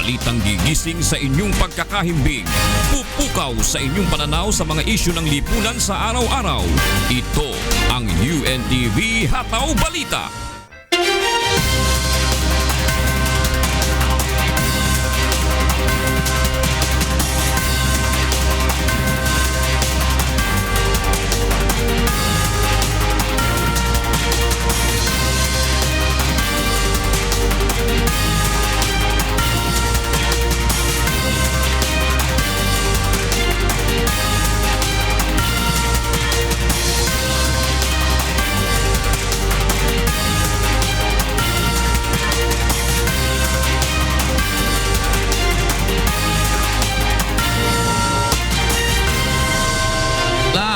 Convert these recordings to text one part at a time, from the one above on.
Balitang gigising sa inyong pagkakahimbing. Pupukaw sa inyong pananaw sa mga isyu ng lipunan sa araw-araw. Ito ang UNTV Hataw Balita.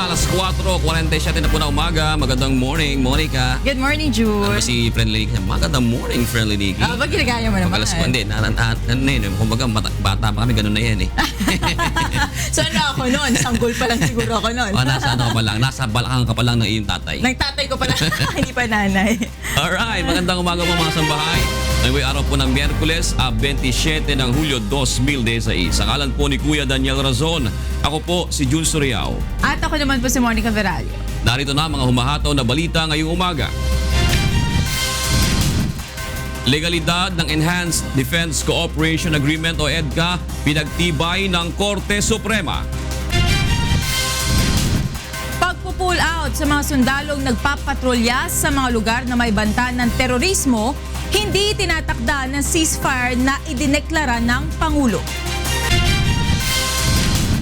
Alas 4:47 na po na umaga. Magandang morning, Monica. Good morning, Jude. Ano si Friendly Nicky? Magandang morning, Friendly Nicky. Ba't ginagaya mo naman? Pag alas 4, hindi. Kumbaga, bata pa kami, ganun na yan eh. So ano ako noon? Sanggol pa lang siguro ako noon. Nasa ano ka pa lang? Nasa balakang ka pa lang ng iyong tatay. Nang tatay ko pala, hindi pa nanay. Alright, magandang umaga po mga sambahay. Ngayong araw po ng Miyerkules, 27 ng Hulyo 2016. Sa ngalan po ni Kuya Daniel Razon, ako po si Jun Suriao. At ako naman po si Monica Veralio. Narito na mga humahataw na balita ngayong umaga. Legalidad ng Enhanced Defense Cooperation Agreement o EDCA pinagtibay ng Korte Suprema. Pagpo-pull out sa mga sundalong nagpapatrolya sa mga lugar na may banta ng terorismo, hindi tinatakda ng ceasefire na idineklara ng Pangulo.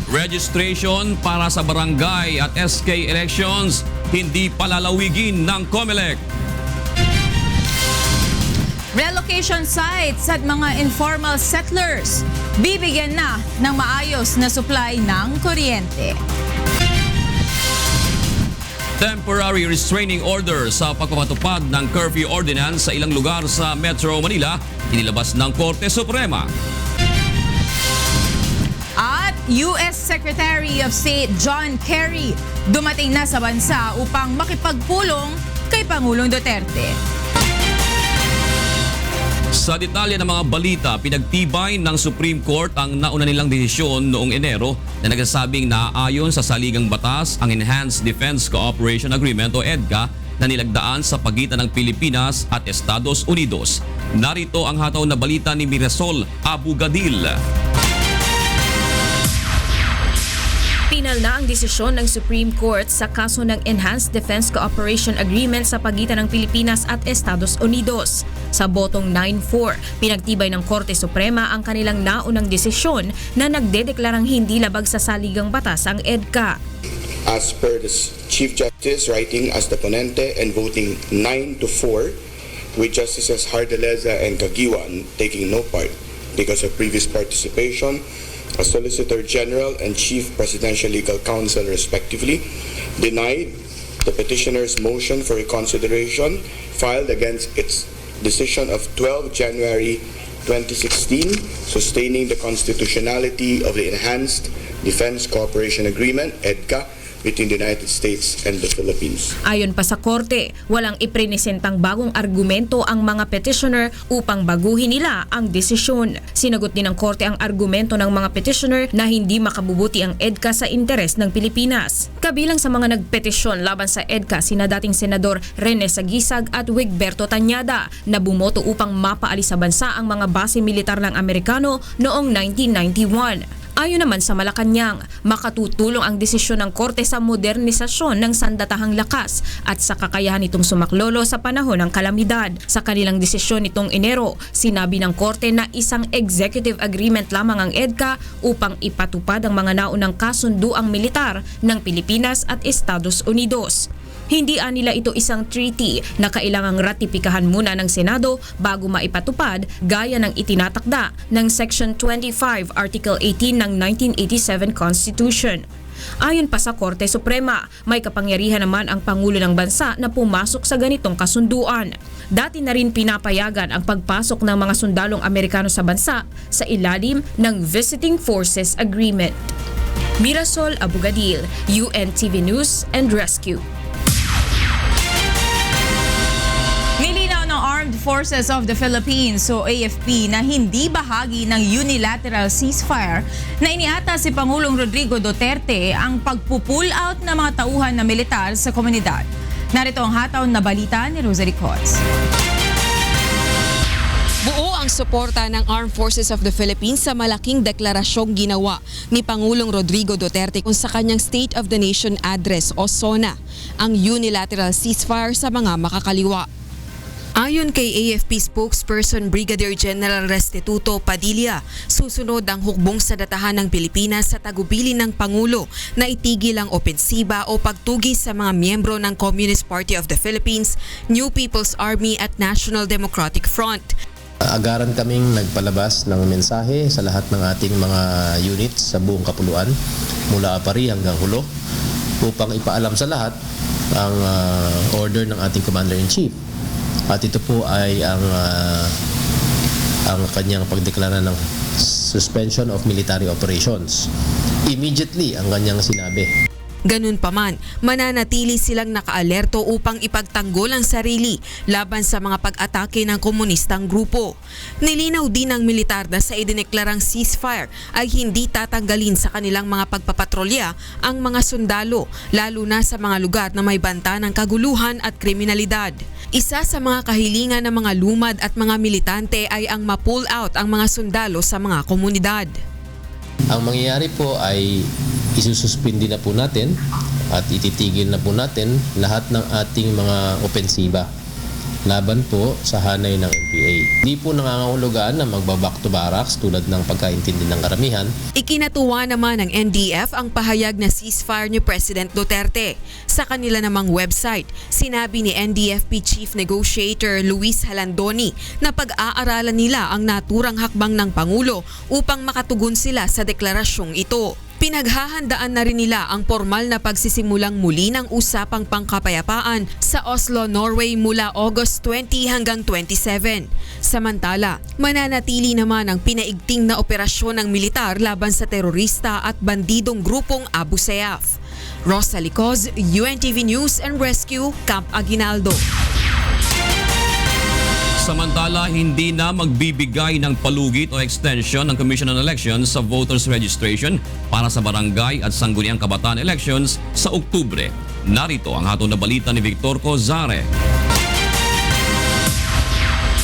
Registration para sa barangay at SK elections hindi palalawigin ng COMELEC. Relocation sites at mga informal settlers bibigyan na ng maayos na supply ng kuryente. Temporary restraining order sa pagpapatupad ng curfew ordinance sa ilang lugar sa Metro Manila inilabas ng Korte Suprema. At U.S. Secretary of State John Kerry dumating na sa bansa upang makipagpulong kay Pangulong Duterte. Sa detalye ng mga balita, pinagtibay ng Supreme Court ang nauna nilang desisyon noong Enero na nagsasabing naaayon sa saligang batas ang Enhanced Defense Cooperation Agreement o EDCA na nilagdaan sa pagitan ng Pilipinas at Estados Unidos. Narito ang hataw na balita ni Mirasol Abugadil. Final na ang desisyon ng Supreme Court sa kaso ng Enhanced Defense Cooperation Agreement sa pagitan ng Pilipinas at Estados Unidos. Sa botong 9-4, pinagtibay ng Korte Suprema ang kanilang naunang desisyon na nagdedeklarang hindi labag sa saligang batas ang EDCA. As per the Chief Justice writing as the ponente and voting 9-4, with Justices Hardeleza and Caguian taking no part because of previous participation, a Solicitor General and Chief Presidential Legal Counsel respectively denied the petitioner's motion for reconsideration filed against its decision of 12 January 2016 sustaining the constitutionality of the Enhanced Defense Cooperation Agreement, EDCA, between the United States and the Philippines. Ayon pa sa korte, walang iprinesentang bagong argumento ang mga petitioner upang baguhin nila ang desisyon. Sinagot din ng korte ang argumento ng mga petitioner na hindi makabubuti ang EDCA sa interes ng Pilipinas. Kabilang sa mga nagpetisyon laban sa EDCA sina dating Senador Rene Sagisag at Wigberto Tañada na bumoto upang mapaalis sa bansa ang mga base militar ng Amerikano noong 1991. Ayon naman sa Malacanang, makatutulong ang desisyon ng korte sa modernisasyon ng sandatahang lakas at sa kakayahan nitong sumaklolo sa panahon ng kalamidad. Sa kanilang desisyon nitong Enero, sinabi ng korte na isang executive agreement lamang ang EDCA upang ipatupad ang mga naunang kasunduang militar ng Pilipinas at Estados Unidos. Hindi nila ito isang treaty na kailangang ratipikahan muna ng Senado bago maipatupad gaya ng itinatakda ng Section 25 Article 18 ng 1987 Constitution. Ayon pa sa Korte Suprema, may kapangyarihan naman ang Pangulo ng Bansa na pumasok sa ganitong kasunduan. Dati na rin pinapayagan ang pagpasok ng mga sundalong Amerikano sa bansa sa ilalim ng Visiting Forces Agreement. Mirasol Abugadil, UNTV News and Rescue. Nilinaw ng Armed Forces of the Philippines o AFP na hindi bahagi ng unilateral ceasefire na iniata si Pangulong Rodrigo Duterte ang pagpupull out ng mga tauhan na militar sa komunidad. Narito ang hataw na balita ni Rosalie Coz. Buo ang suporta ng Armed Forces of the Philippines sa malaking deklarasyong ginawa ni Pangulong Rodrigo Duterte kung sa kanyang State of the Nation Address o SONA, ang unilateral ceasefire sa mga makakaliwa. Ayon kay AFP spokesperson Brigadier General Restituto Padilla, susunod ang hukbong sa datahan ng Pilipinas sa tagubilin ng Pangulo na itigil ang opensiba o pagtugis sa mga miyembro ng Communist Party of the Philippines, New People's Army at National Democratic Front. Agaran kaming nagpalabas ng mensahe sa lahat ng ating mga units sa buong kapuluan mula Apari hanggang Hulo upang ipaalam sa lahat ang order ng ating Commander-in-Chief. At ito po ay ang kanyang pagdeklara ng suspension of military operations. Immediately ang kanyang sinabi. Ganun pa man, mananatili silang nakaalerto upang ipagtanggol ang sarili laban sa mga pag-atake ng komunistang grupo. Nilinaw din ng militar na sa idineklarang ceasefire ay hindi tatanggalin sa kanilang mga pagpapatrolya ang mga sundalo, lalo na sa mga lugar na may banta ng kaguluhan at kriminalidad. Isa sa mga kahilingan ng mga lumad at mga militante ay ang ma-pull out ang mga sundalo sa mga komunidad. Ang mangyayari po ay isususpindi na po natin at ititigil na po natin lahat ng ating mga opensiba laban po sa hanay ng NPA. Hindi po nangangahulugan na magbaback to barracks tulad ng pagkaintindi ng karamihan. Ikinatuwa naman ng NDF ang pahayag na ceasefire ni President Duterte. Sa kanila namang website, sinabi ni NDFP Chief Negotiator Luis Halandoni na pag-aaralan nila ang naturang hakbang ng Pangulo upang makatugon sila sa deklarasyong ito. Pinaghahandaan na rin nila ang formal na pagsisimulang muli ng usapang pangkapayapaan sa Oslo, Norway mula August 20 hanggang 27. Samantala, mananatili naman ang pinaigting na operasyon ng militar laban sa terorista at bandidong grupong Abu Sayyaf. Rosalie Coz, UNTV News and Rescue, Camp Aguinaldo. Samantala, hindi na magbibigay ng palugit o extension ng Commission on Elections sa voters registration para sa barangay at sangguniang kabataan elections sa Oktubre. Narito ang hatol na balita ni Victor Cozare.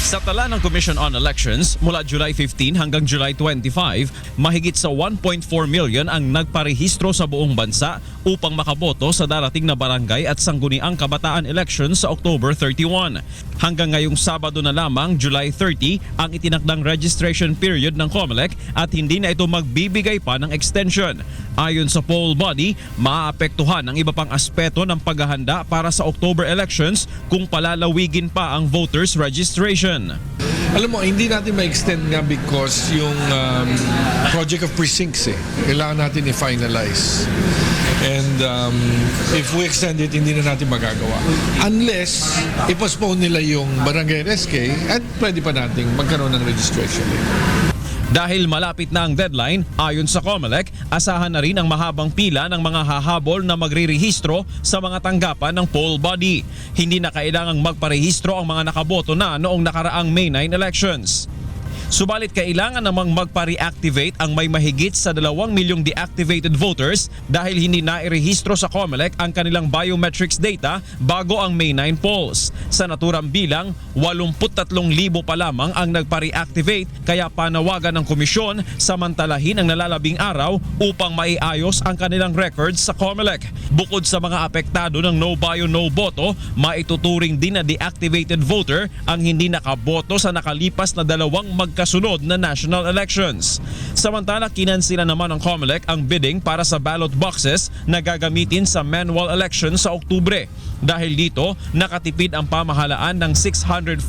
Sa tala ng Commission on Elections, mula July 15 hanggang July 25, mahigit sa 1.4 million ang nagparehistro sa buong bansa upang makaboto sa darating na barangay at sangguniang kabataan elections sa October 31. Hanggang ngayong Sabado na lamang, July 30, ang itinakdang registration period ng COMELEC at hindi na ito magbibigay pa ng extension. Ayon sa poll body, maaapektuhan ang iba pang aspeto ng paghahanda para sa October elections kung palalawigin pa ang voters registration. Alam mo, hindi natin ma-extend nga because yung project of precincts kailangan natin i-finalize. And if we extend it, hindi na natin magagawa. Unless i-postpone nila yung barangay RSK at pwede pa nating magkaroon ng registration. Dahil malapit na ang deadline, ayon sa COMELEC, asahan na rin ang mahabang pila ng mga hahabol na magrirehistro sa mga tanggapan ng poll body. Hindi na kailangang magparehistro ang mga nakaboto na noong nakaraang May 9 elections. Subalit kailangan namang magpa-reactivate ang may mahigit sa 2 milyong deactivated voters dahil hindi na-irehistro sa COMELEC ang kanilang biometrics data bago ang May 9 polls. Sa naturang bilang, 83,000 pa lamang ang nagpa-reactivate kaya panawagan ng komisyon samantalahin ang nalalabing araw upang maiayos ang kanilang records sa COMELEC. Bukod sa mga apektado ng no bio no boto, maituturing din na deactivated voter ang hindi nakaboto sa nakalipas na 2 magkasunod na national elections. Samantala, kinansila naman ng COMELEC ang bidding para sa ballot boxes na gagamitin sa manual election sa Oktubre. Dahil dito, nakatipid ang pamahalaan ng 642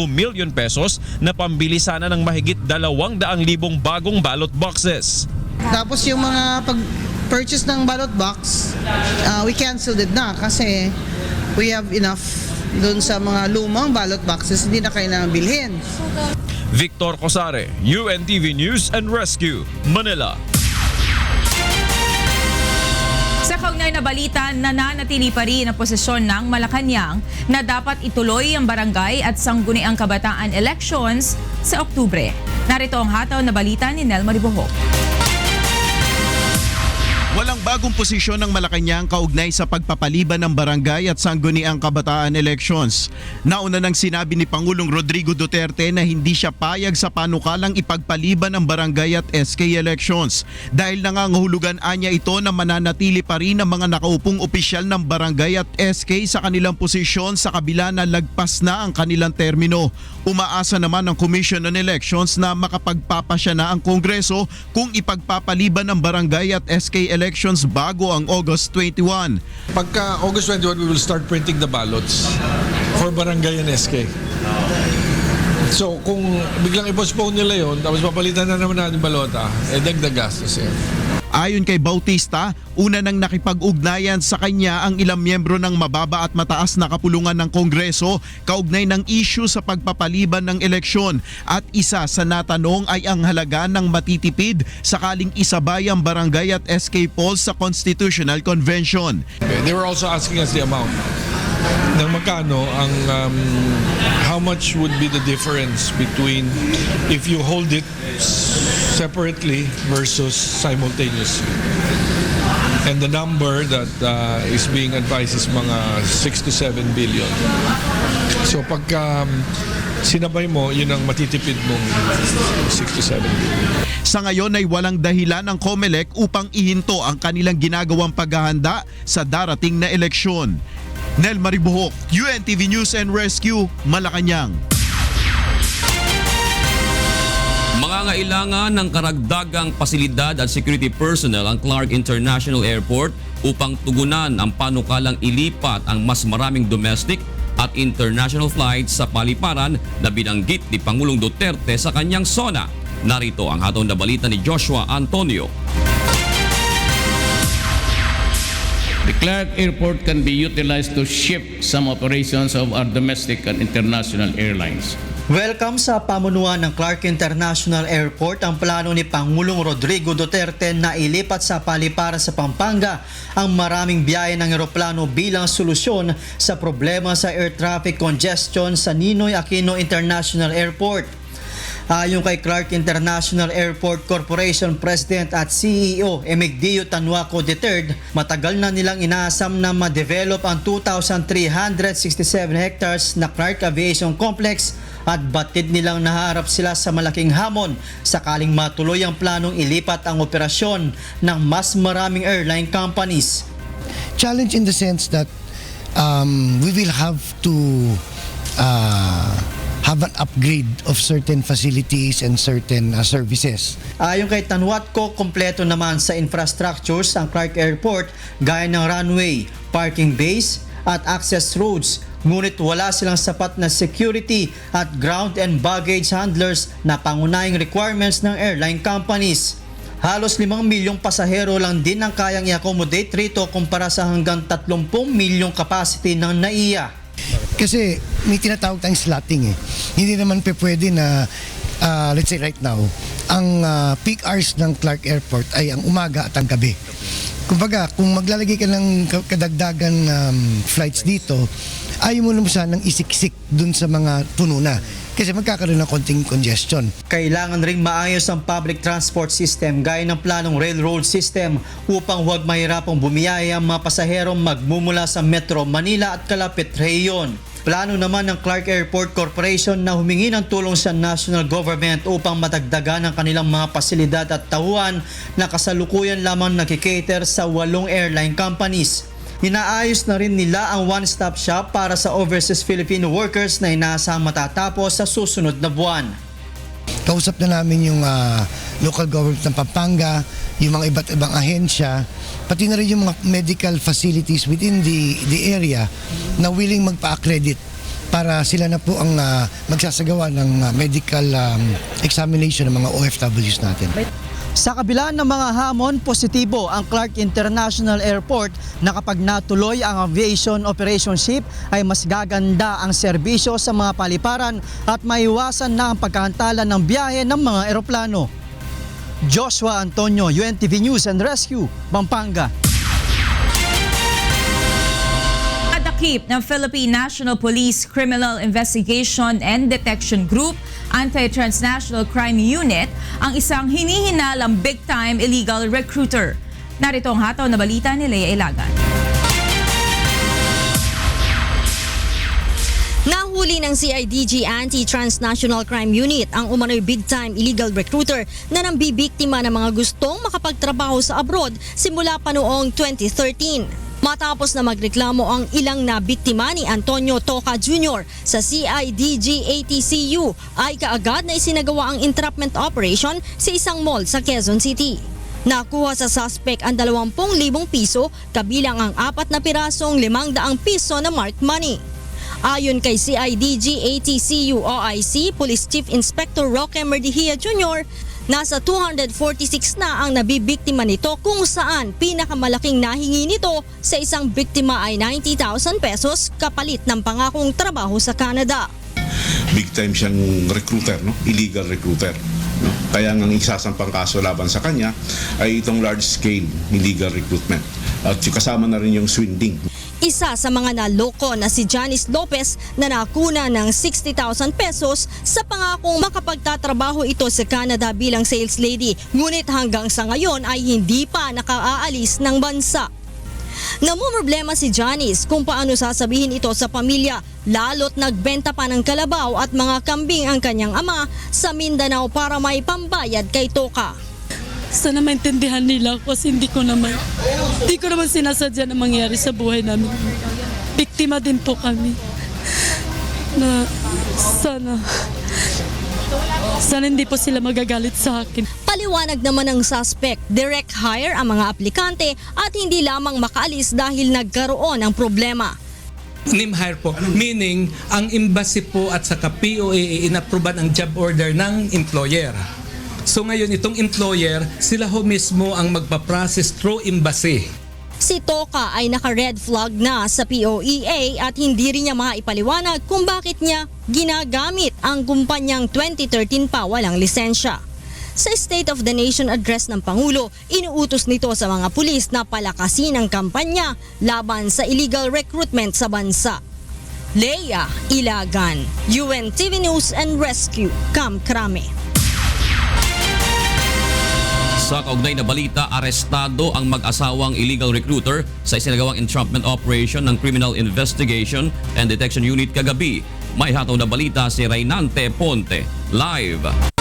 million pesos na pambili sana ng mahigit 200,000 bagong ballot boxes. Tapos yung mga pag-purchase ng ballot box, we canceled it na kasi we have enough doon sa mga lumang ballot boxes, hindi na kailangan bilhin. Victor Cozare, UNTV News and Rescue, Manila. Sa kaugnay na balita, nananatili pa rin ang posisyon ng Malacanang na dapat ituloy ang barangay at sangguniang kabataan elections sa Oktubre. Narito ang hataw na balita ni Nel Maribohok. Walang bagong posisyon ng Malacanang kaugnay sa pagpapaliban ng barangay at sangguniang kabataan elections. Nauna nang sinabi ni Pangulong Rodrigo Duterte na hindi siya payag sa panukalang ipagpaliban ng barangay at SK elections dahil nangangahulugan anya ito na mananatili pa rin ang mga nakaupong opisyal ng barangay at SK sa kanilang posisyon sa kabila na lagpas na ang kanilang termino. Umaasa naman ang Commission on Elections na makapagpapasya na ang Kongreso kung ipagpapaliban ng barangay at SK elections bago ang August 21. Pagka August 21, we will start printing the ballots for barangay and SK. So kung biglang i-postpone nila yon, tapos papalitan na naman natin balota, dagdag gastos yan. Ayon kay Bautista, una nang nakipag-ugnayan sa kanya ang ilang miyembro ng mababa at mataas na kapulungan ng Kongreso kaugnay ng issue sa pagpapaliban ng eleksyon at isa sa natanong ay ang halaga ng matitipid sakaling isabay ang barangay at SK polls sa Constitutional Convention. They were also asking us the amount ng magkano ang how much would be the difference between if you hold it separately versus simultaneously. And the number that is being advised is mga 6 to 7 billion. So pagka sinabay mo, yun ang matitipid mong 6 to 7 billion. Sa ngayon ay walang dahilan ng COMELEC upang ihinto ang kanilang ginagawang paghahanda sa darating na eleksyon. Nel Maribohok, UNTV News and Rescue, Malacanang. Mangangailangan ng karagdagang pasilidad at security personnel ang Clark International Airport upang tugunan ang panukalang ilipat ang mas maraming domestic at international flights sa paliparan na binanggit ni Pangulong Duterte sa kanyang SONA. Narito ang hataw na balita ni Joshua Antonio. The Clark Airport can be utilized to shift some operations of our domestic and international airlines. Welcome sa pamunuan ng Clark International Airport ang plano ni Pangulong Rodrigo Duterte na ilipat sa paliparan sa Pampanga ang maraming biyahe ng eroplano bilang solusyon sa problema sa air traffic congestion sa Ninoy Aquino International Airport. Ayon kay Clark International Airport Corporation President at CEO Emigdio Tanwaco III, matagal na nilang inaasam na ma-develop ang 2,367 hectares na Clark Aviation Complex at batid nilang naharap sila sa malaking hamon sakaling matuloy ang planong ilipat ang operasyon ng mas maraming airline companies. Challenge in the sense that we will have to have an upgrade of certain facilities and certain services. Ayon kay Tanwaco, kompleto naman sa infrastructures ang Clark Airport gaya ng runway, parking bays at access roads. Ngunit wala silang sapat na security at ground and baggage handlers na pangunahing requirements ng airline companies. Halos 5 milyong pasahero lang din ang kayang i-accommodate rito kumpara sa hanggang 30 milyong capacity ng NAIA. Kasi may tinatawag tayong slotting eh. Hindi naman pwede na let's say right now, ang peak hours ng Clark Airport ay ang umaga at ang gabi. Kumbaga, kung maglalagay ka ng kadagdagan flights dito, ayaw mo naman sanang isiksik dun sa mga puno na. Kasi magkakaroon ng konting congestion. Kailangan ring maayos ang public transport system gaya ng planong railroad system upang huwag mahirapang bumiyaya ang mga pasaherong magmumula sa Metro Manila at kalapit rehiyon. Plano naman ng Clark Airport Corporation na humingi ng tulong sa national government upang matagdagan ang kanilang mga pasilidad at tauhan na kasalukuyan lamang nakikater sa 8 airline companies. Inaayos na rin nila ang one-stop shop para sa overseas Filipino workers na inaasahang matatapos sa susunod na buwan. Kausap na namin yung local government ng Pampanga, yung mga iba't ibang ahensya, pati na rin yung mga medical facilities within the area na willing magpa-accredit para sila na po ang magsasagawa ng medical examination ng mga OFWs natin. Sa kabila ng mga hamon, positibo ang Clark International Airport na kapag natuloy ang aviation operation ship ay mas gaganda ang serbisyo sa mga paliparan at maiwasan na ang pagkahantalan ng biyahe ng mga eroplano. Joshua Antonio, UNTV News and Rescue, Pampanga. Sinakip ng Philippine National Police Criminal Investigation and Detection Group Anti-Transnational Crime Unit ang isang hinihinalang big-time illegal recruiter. Narito ang hataw na balita ni Lea Ilagan. Nahuli ng CIDG Anti-Transnational Crime Unit ang umano'y big-time illegal recruiter na nambibiktima ng mga gustong makapagtrabaho sa abroad simula pa noong 2013. Matapos na magreklamo ang ilang na biktima ni Antonio Toca Jr. sa CIDG ATCU ay kaagad na isinagawa ang entrapment operation sa isang mall sa Quezon City. Nakuha sa suspect ang 20,000 piso kabilang ang 4 na pirasong 500 piso na marked money. Ayon kay CIDG ATCU OIC Police Chief Inspector Roque Merdihia Jr., nasa 246 na ang nabibiktima nito kung saan pinakamalaking nahingi nito sa isang biktima ay 90,000 pesos kapalit ng pangakong trabaho sa Canada. Big time siyang recruiter, no? Illegal recruiter. No? Kaya ang isasampang kaso laban sa kanya ay itong large scale illegal recruitment. At kasama na rin yung swindling. Isa sa mga naloko na si Janice Lopez na nakuna ng 60,000 pesos sa pangakong makapagtatrabaho ito sa Canada bilang sales lady, ngunit hanggang sa ngayon ay hindi pa nakaalis ng bansa. Namumroblema si Janice kung paano sasabihin ito sa pamilya, lalo't nagbenta pa ng kalabaw at mga kambing ang kanyang ama sa Mindanao para may pambayad kay Toca. Sana maintindihan nila ako kasi hindi ko naman sinasadya na mangyari sa buhay namin. Biktima din po kami. Na sana hindi po sila magagalit sa akin. Paliwanag naman ng suspect, direct hire ang mga aplikante at hindi lamang makaalis dahil nagkaroon ng problema. Name hire po, meaning ang embassy po at saka POA inapruban ang job order ng employer. So ngayon itong employer, sila ho mismo ang magpa-process through embassy. Si Toca ay naka-red flag na sa POEA at hindi rin niya maipaliwanag kung bakit niya ginagamit ang kumpanyang 2013 pa walang lisensya. Sa State of the Nation address ng Pangulo, inuutos nito sa mga pulis na palakasin ang kampanya laban sa illegal recruitment sa bansa. Lea Ilagan, UNTV News and Rescue, Camp Crame. Sa kaugnay na balita, arestado ang mag-asawang illegal recruiter sa isinagawang entrapment operation ng Criminal Investigation and Detection Unit kagabi. May hataw na balita si Reynante Ponte. Live!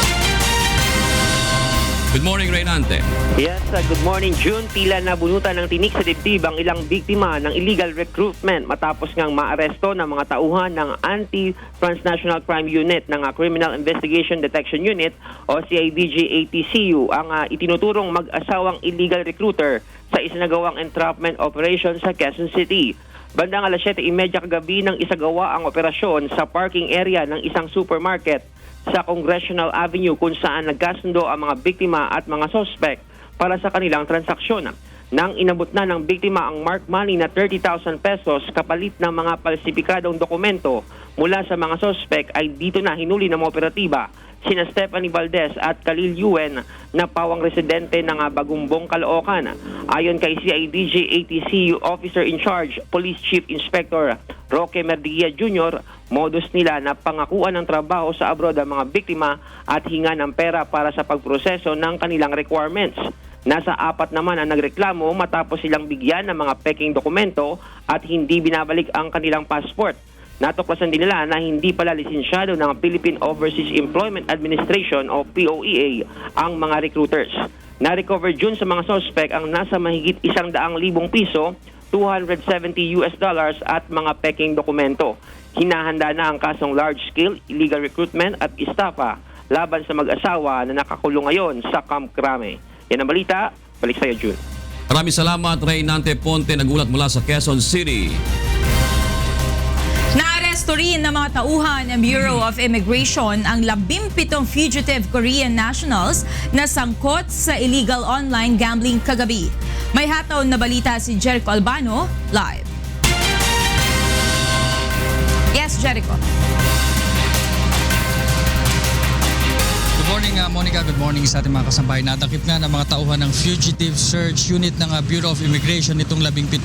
Good morning, Reynante. Yes, good morning, June. Tila nabunutan ng tinik sa dibdib ang ilang biktima ng illegal recruitment matapos ngang maaresto ng mga tauhan ng Anti-Transnational Crime Unit ng Criminal Investigation Detection Unit o CIDG ATCU ang itinuturong mag-asawang illegal recruiter sa isinagawang entrapment operation sa Quezon City. Bandang alas 7:30 kagabi nang isagawa ang operasyon sa parking area ng isang supermarket sa Congressional Avenue kung saan nagkasundo ang mga biktima at mga suspect para sa kanilang transaksyon. Nang inabot na ng biktima ang marked money na 30,000 pesos kapalit ng mga palsipikadong dokumento mula sa mga suspect ay dito na hinuli ng mga operatiba sina Stephanie Valdez at Khalil Yuen na pawang residente ng Bagumbong, Caloocan. Ayon kay CIDG ATCU Officer in Charge, Police Chief Inspector Roque Merdihia Jr., modus nila na pangakuan ng trabaho sa abroad ang mga biktima at hinga ng pera para sa pagproseso ng kanilang requirements. Nasa 4 naman ang nagreklamo matapos silang bigyan ng mga peking dokumento at hindi binabalik ang kanilang passport. Natuklasan din nila na hindi pala lisensyado ng Philippine Overseas Employment Administration o POEA ang mga recruiters. Na-recover June sa mga suspect ang nasa mahigit 100,000 piso, $270 at mga peking dokumento. Hinahanda na ang kasong large-scale illegal recruitment at estafa laban sa mag-asawa na nakakulong ngayon sa Camp Crame. Yan ang balita. Balik sa'yo, June. Maraming salamat, Reynante Ponte, nagulat mula sa Quezon City. Naaresto rin ng mga tauhan ng Bureau of Immigration ang 17 fugitive Korean nationals na sangkot sa illegal online gambling kagabi. May hataw na balita si Jericho Albano, live. Yes, Jericho. Good morning, Monica. Good morning sa ating mga kasambahay. Nadakip nga ng mga tauhan ng Fugitive Search Unit ng Bureau of Immigration itong 17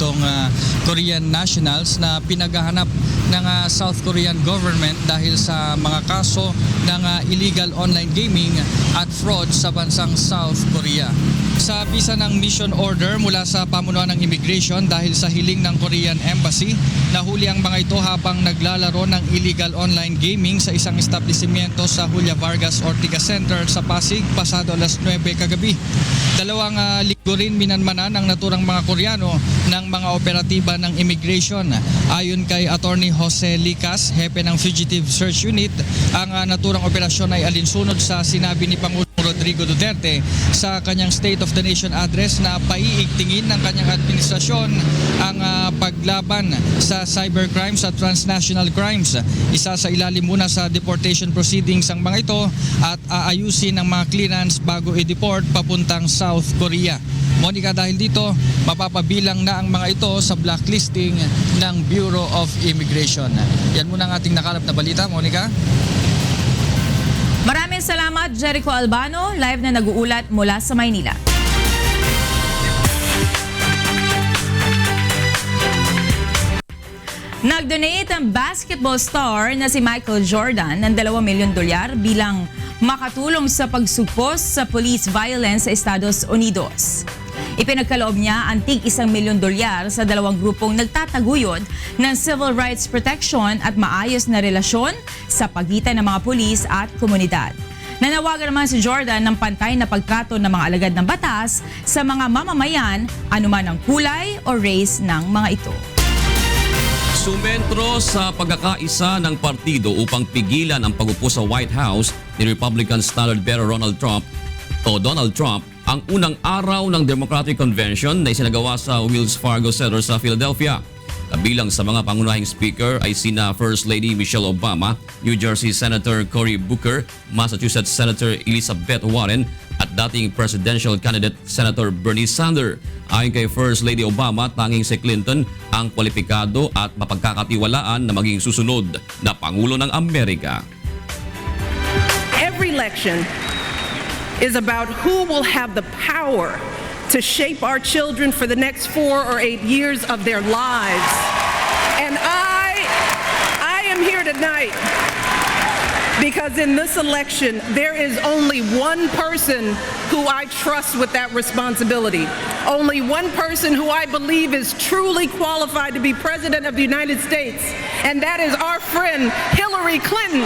Korean nationals na pinaghahanap ng South Korean government dahil sa mga kaso ng illegal online gaming at fraud sa bansang South Korea. Sa bisa ng mission order mula sa pamunuan ng immigration dahil sa hiling ng Korean Embassy, nahuli ang mga ito habang naglalaro ng illegal online gaming sa isang establishmento sa Julia Vargas Ortigas Center sa Pasig pasado alas 9 kagabi. 2 linggo rin minanmanan ang naturang mga Koreano ng mga operatiba ng immigration. Ayon kay Attorney Jose Licas, hepe ng Fugitive Search Unit, ang naturang operasyon ay alinsunod sa sinabi ni Pangulong Rodrigo Duterte sa kanyang State of the Nation address na paiigtingin ng kanyang administrasyon ang paglaban sa cybercrimes at transnational crimes. Isa sa ilalim muna sa deportation proceedings ang mga ito at aayusin ang mga clearance bago i-deport papuntang South Korea. Monica, dahil dito, mapapabilang na ang mga ito sa blacklisting ng Bureau of Immigration. Yan muna ang ating nakalap na balita, Monica. Maraming salamat, Jericho Albano, live na nag-uulat mula sa Maynila. Nag-donate ang basketball star na si Michael Jordan ng $2 milyon bilang makatulong sa pagsugpos sa police violence sa Estados Unidos. Ipinagkaloob niya ang tig $1 milyon sa dalawang grupong nagtataguyod ng civil rights protection at maayos na relasyon sa pagitan ng mga pulis at komunidad. Nanawagan naman si Jordan ng pantay na pagtrato ng mga alagad ng batas sa mga mamamayan, anuman ang kulay o race ng mga ito. Sumentro sa pagkakaisa ng partido upang pigilan ang pagupo sa White House ni Republican standard-bearer Donald Trump ang unang araw ng Democratic Convention na isinagawa sa Wells Fargo Center sa Philadelphia. Kabilang sa mga pangunahing speaker ay sina First Lady Michelle Obama, New Jersey Senator Cory Booker, Massachusetts Senator Elizabeth Warren at dating presidential candidate Senator Bernie Sanders. Ayon kay First Lady Obama, tanging si Clinton ang kwalipikado at mapagkakatiwalaan na maging susunod na Pangulo ng Amerika. Every election is about who will have the power to shape our children for the next 4 or 8 years of their lives. And I am here tonight because in this election, there is only one person who I trust with that responsibility. Only one person who I believe is truly qualified to be President of the United States, and that is our friend Hillary Clinton.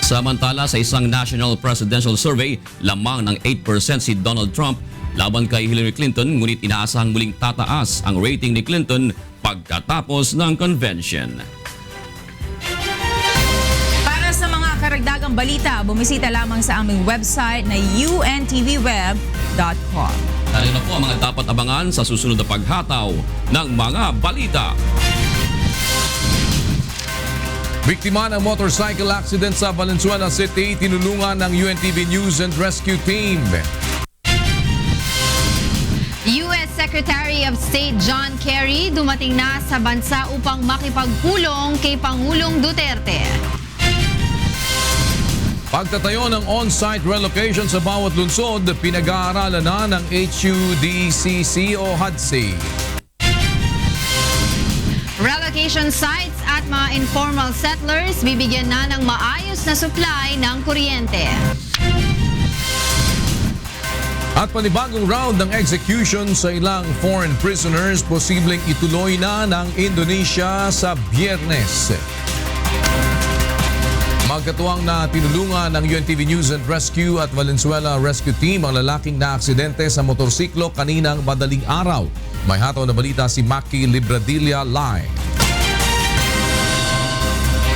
Samantala, sa isang national presidential survey, lamang ng 8% si Donald Trump laban kay Hillary Clinton, ngunit inaasahang muling tataas ang rating ni Clinton pagkatapos ng convention. Para sa mga karagdagang balita, bumisita lamang sa aming website na untvweb.com. Narito na po ang mga dapat abangan sa susunod na paghataw ng mga balita. Biktima ng motorcycle accident sa Valenzuela City, tinulungan ng UNTV News and Rescue Team. U.S. Secretary of State John Kerry dumating na sa bansa upang makipagpulong kay Pangulong Duterte. Pagtatayo ng on-site relocation sa bawat lungsod, pinag-aaralan na ng HUDCC o HUDC. Relocation sites at mga informal settlers bibigyan na ng maayos na supply ng kuryente. At panibagong round ng execution sa ilang foreign prisoners posibleng ituloy na ng Indonesia sa Biyernes. Magkatuwang na tinulungan ng UNTV News and Rescue at Valenzuela Rescue Team ang lalaking na-aksidente sa motorsiklo kaninang madaling araw. May hataw na balita si Maki Libradilla live.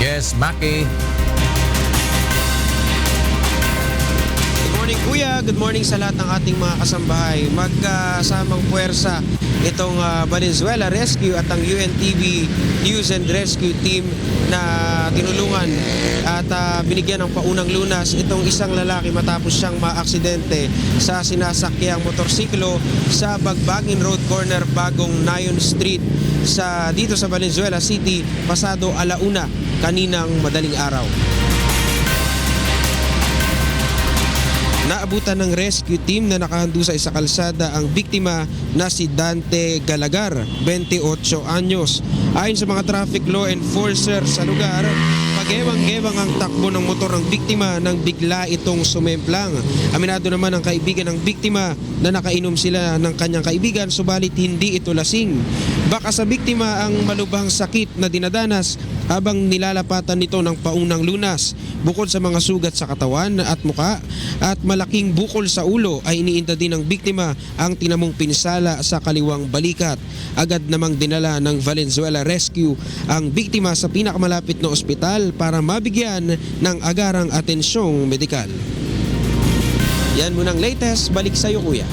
Yes, Maki. Good morning kuya, good morning sa lahat ng ating mga kasambahay. Magkasamang puwersa itong Valenzuela Rescue at ang UNTV News and Rescue Team na tinulungan at binigyan ng paunang lunas itong isang lalaki matapos siyang maaksidente sa sinasakyang motorsiklo sa Bagbagin Road Corner, Bagong Nayon Street dito sa Valenzuela City pasado 1:00 kaninang madaling araw. Naabutan ng rescue team na nakahandusay sa kalsada ang biktima na si Dante Galagar, 28 anyos. Ayon sa mga traffic law enforcer sa lugar, pagewang-gewang ang takbo ng motor ng biktima nang bigla itong sumemplang. Aminado naman ang kaibigan ng biktima na nakainom sila ng kanyang kaibigan subalit hindi ito lasing. Baka sa biktima ang malubhang sakit na dinadanas habang nilalapatan nito ng paunang lunas. Bukod sa mga sugat sa katawan at muka at malaking bukol sa ulo ay iniinda din ng biktima ang tinamong pinsala sa kaliwang balikat. Agad namang dinala ng Valenzuela Rescue ang biktima sa pinakamalapit na ospital para mabigyan ng agarang atensyong medikal. Yan munang latest, balik sa iyo kuya.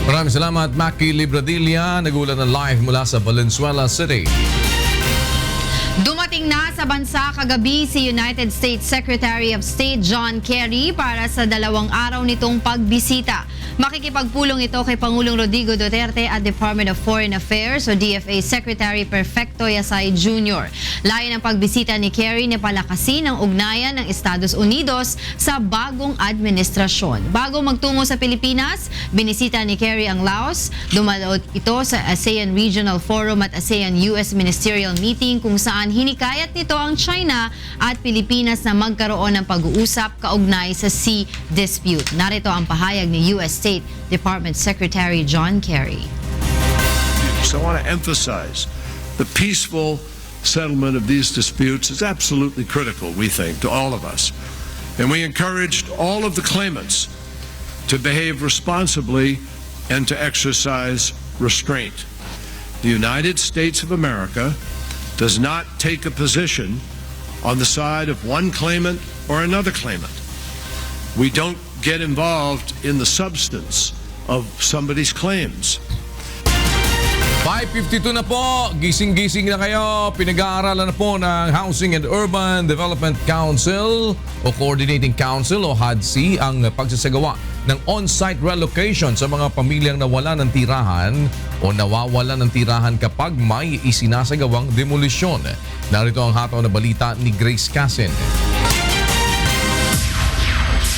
Maraming salamat, Maki Libradilla. Nagulat ng live mula sa Valenzuela City. Dumating na sa bansa kagabi si United States Secretary of State John Kerry para sa 2 araw nitong pagbisita. Makikipagpulong ito kay Pangulong Rodrigo Duterte at Department of Foreign Affairs o DFA Secretary Perfecto Yasay Jr. Layo ng pagbisita ni Kerry na palakasin ang ugnayan ng Estados Unidos sa bagong administrasyon. Bago magtungo sa Pilipinas, binisita ni Kerry ang Laos. Dumalo ito sa ASEAN Regional Forum at ASEAN-US Ministerial Meeting kung saan hinikayat nito ang China at Pilipinas na magkaroon ng pag-uusap kaugnay sa sea dispute. Narito ang pahayag ni US State Department Secretary John Kerry. So I want to emphasize the peaceful settlement of these disputes is absolutely critical, we think, to all of us. And we encouraged all of the claimants to behave responsibly and to exercise restraint. The United States of America does not take a position on the side of one claimant or another claimant. We don't get involved in the substance of somebody's claims. 5:52 na po, gising-gising na kayo. Pinag-aaralan na po ng Housing and Urban Development Council o Coordinating Council o HUDC ang pagsasagawa ng on-site relocation sa mga pamilyang nawala ng tirahan o nawawala ng tirahan kapag may isinasagawang demolisyon. Narito ang hataw na balita ni Grace Casin.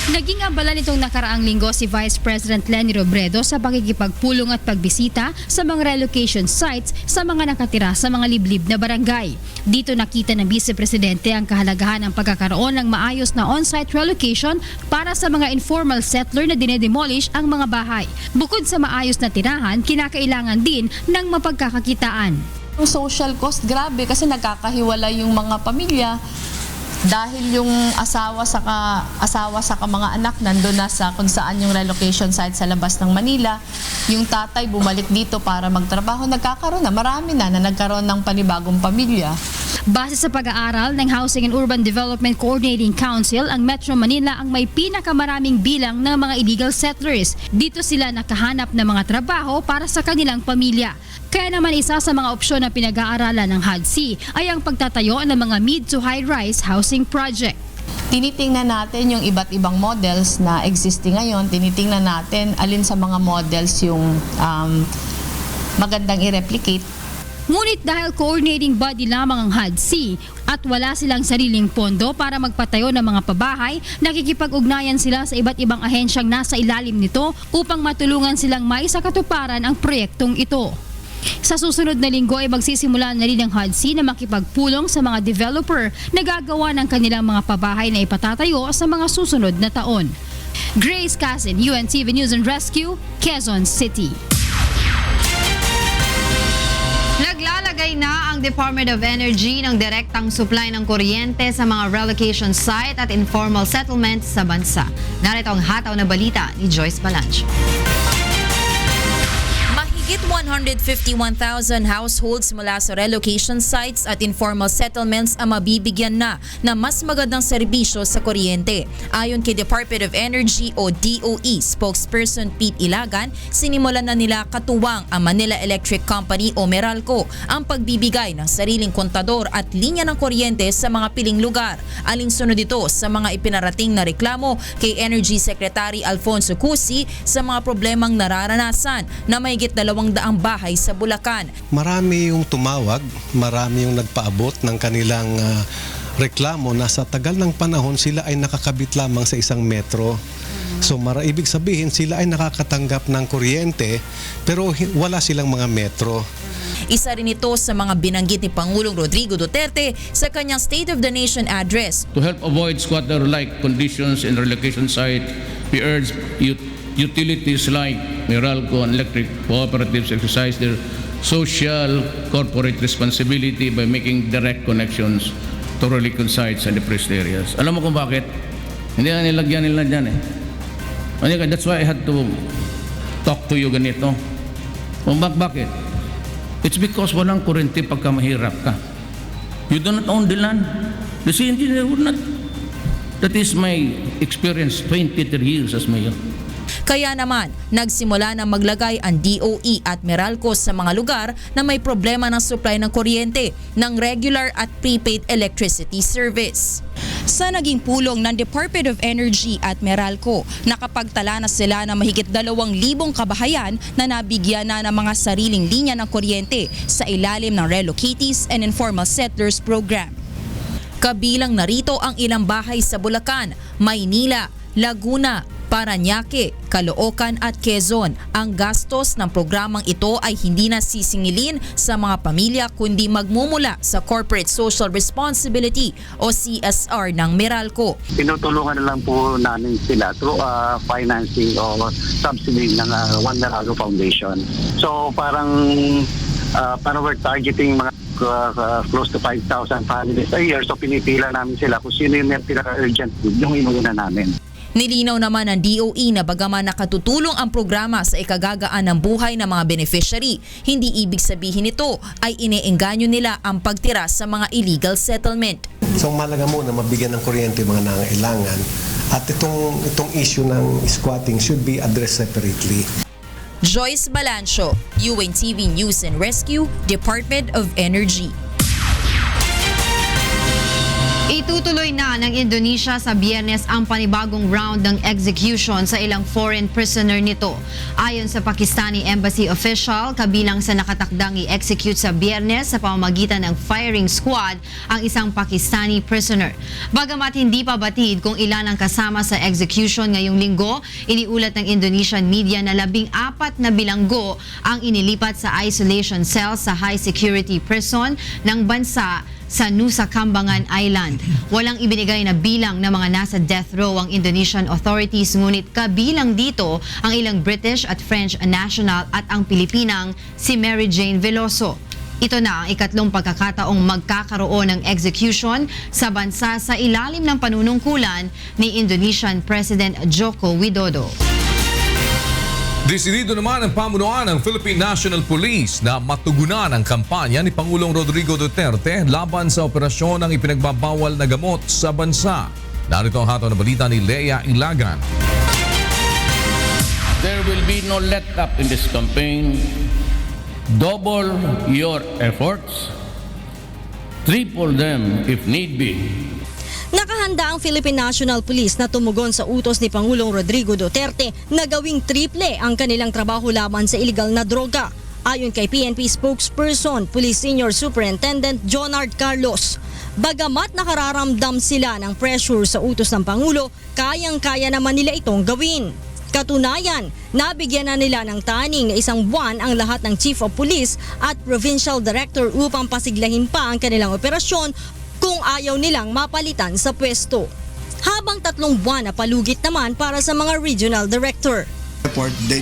Naging abala nitong nakaraang linggo si Vice President Leni Robredo sa pakikipagpulong at pagbisita sa mga relocation sites sa mga nakatira sa mga liblib na barangay. Dito nakita ng Vice Presidente ang kahalagahan ng pagkakaroon ng maayos na on-site relocation para sa mga informal settler na dinedemolish ang mga bahay. Bukod sa maayos na tirahan, kinakailangan din ng mapagkakakitaan. Yung social cost, grabe kasi nagkakahiwala yung mga pamilya. Dahil yung asawa sa mga anak nandun na sa kung saan yung relocation site sa labas ng Manila, yung tatay bumalik dito para magtrabaho, nagkakaroon na, marami na nagkaroon ng panibagong pamilya. Base sa pag-aaral ng Housing and Urban Development Coordinating Council, ang Metro Manila ang may pinakamaraming bilang ng mga illegal settlers. Dito sila nakahanap ng mga trabaho para sa kanilang pamilya. Kaya naman isa sa mga opsyon na pinag-aaralan ng HUDC ay ang pagtatayo ng mga mid to high-rise housing project. Tinitingnan natin yung iba't ibang models na existing ngayon. Tinitingnan natin alin sa mga models yung magandang i-replicate. Ngunit dahil coordinating body lamang ang HUDC at wala silang sariling pondo para magpatayo ng mga pabahay, nakikipag-ugnayan sila sa iba't ibang ahensyang nasa ilalim nito upang matulungan silang maisakatuparan ang proyektong ito. Sa susunod na linggo ay magsisimula na rin ang HUDC na makipagpulong sa mga developer na gagawa ng kanilang mga pabahay na ipatatayo sa mga susunod na taon. Grace Casin, UNTV News and Rescue, Quezon City. Naglalagay na ang Department of Energy ng direktang supply ng kuryente sa mga relocation site at informal settlements sa bansa. Narito ang hataw na balita ni Joyce Balancho. Mahigit 151,000 households mula sa relocation sites at informal settlements ang mabibigyan na ng mas magandang serbisyo sa kuryente. Ayon kay Department of Energy o DOE spokesperson Pete Ilagan, sinimulan na nila katuwang ang Manila Electric Company o Meralco ang pagbibigay ng sariling kontador at linya ng kuryente sa mga piling lugar. Alinsunod ito sa mga ipinarating na reklamo kay Energy Secretary Alfonso Cusi sa mga problemang nararanasan na mahigit 200 bahay sa Bulacan. Marami yung tumawag, marami yung nagpaabot ng kanilang reklamo na sa tagal ng panahon sila ay nakakabit lamang sa isang metro. So ibig sabihin sila ay nakakatanggap ng kuryente pero wala silang mga metro. Isa rin ito sa mga binanggit ni Pangulong Rodrigo Duterte sa kanyang State of the Nation address. To help avoid squatter-like conditions in relocation site, we urge utilities like Meralco and electric cooperatives exercise their social corporate responsibility by making direct connections to relocation sites and depressed areas. Alam mo kung bakit? Hindi na nilagyan nila dyan eh. That's why I had to talk to you ganito. Bakit? It's because walang kuryente pagka mahirap ka. You do not own the land. The city engineer would not. That is my experience 23 years as mayor. Kaya naman, nagsimula na maglagay ang DOE at Meralco sa mga lugar na may problema ng supply ng kuryente ng regular at prepaid electricity service. Sa naging pulong ng Department of Energy at Meralco, nakapagtala na sila ng mahigit 2,000 kabahayan na nabigyan na ng mga sariling linya ng kuryente sa ilalim ng Relocatees and Informal Settlers Program. Kabilang narito ang ilang bahay sa Bulacan, Maynila, Laguna, Parañaque, Caloocan at Quezon. Ang gastos ng programang ito ay hindi na sisingilin sa mga pamilya kundi magmumula sa Corporate Social Responsibility o CSR ng Meralco. Tinutulungan na lang po namin sila through financing o subsidy ng One Meralco Foundation. So parang we're targeting mga close to 5,000 families a year. So pinipila namin sila kung sino yung pinaka-urgent yung inuuna namin. Nilinaw naman ng DOE na bagaman nakatutulong ang programa sa ikagagaan ng buhay ng mga beneficiary, hindi ibig sabihin nito ay iniengganyo nila ang pagtira sa mga illegal settlement. So malaga muna mabigyan ng kuryente yung mga nangailangan at itong issue ng squatting should be addressed separately. Joyce Balancio, UNTV News and Rescue, Department of Energy. Itutuloy na ng Indonesia sa Biyernes ang panibagong round ng execution sa ilang foreign prisoner nito. Ayon sa Pakistani Embassy official, kabilang sa nakatakdang i-execute sa Biyernes sa pamamagitan ng firing squad ang isang Pakistani prisoner. Bagamat hindi pa batid kung ilan ang kasama sa execution ngayong linggo, iniulat ng Indonesian media na 14 na bilanggo ang inilipat sa isolation cell sa high security prison ng bansa sa Nusa Kambangan Island. Walang ibinigay na bilang ng mga nasa death row ang Indonesian authorities, ngunit kabilang dito ang ilang British at French national at ang Pilipinang si Mary Jane Veloso. Ito na ang ikatlong pagkakataong magkakaroon ng execution sa bansa sa ilalim ng panunungkulan ni Indonesian President Joko Widodo. Desidido naman ang pamunuan ng Philippine National Police na matugunan ang kampanya ni Pangulong Rodrigo Duterte laban sa operasyon ng ipinagbabawal na gamot sa bansa. Narito ang hataw na balita ni Lea Ilagan. There will be no let up in this campaign. Double your efforts. Triple them if need be. Nakahanda ang Philippine National Police na tumugon sa utos ni Pangulong Rodrigo Duterte na gawing triple ang kanilang trabaho laban sa iligal na droga. Ayon kay PNP spokesperson, Police Senior Superintendent Jonard Carlos, bagamat nakararamdam sila ng pressure sa utos ng Pangulo, kayang-kaya naman nila itong gawin. Katunayan, nabigyan na nila ng taning na 1 buwan ang lahat ng Chief of Police at Provincial Director upang pasiglahin pa ang kanilang operasyon kung ayaw nilang mapalitan sa pwesto. Habang 3 buwan na palugit naman para sa mga regional director.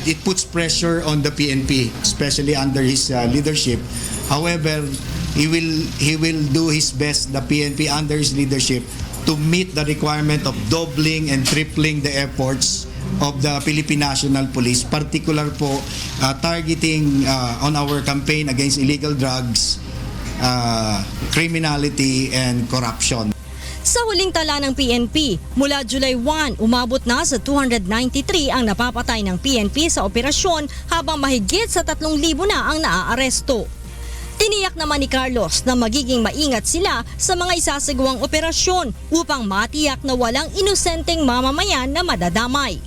It puts pressure on the PNP, especially under his leadership. However, he will do his best, the PNP under his leadership, to meet the requirement of doubling and tripling the efforts of the Philippine National Police, particular po targeting on our campaign against illegal drugs, criminality and corruption. Sa huling tala ng PNP, mula July 1, umabot na sa 293 ang napapatay ng PNP sa operasyon habang mahigit sa 3,000 na ang naaaresto. Tiniyak naman ni Carlos na magiging maingat sila sa mga isasagawang operasyon upang matiyak na walang inosenteng mamamayan na madadamay.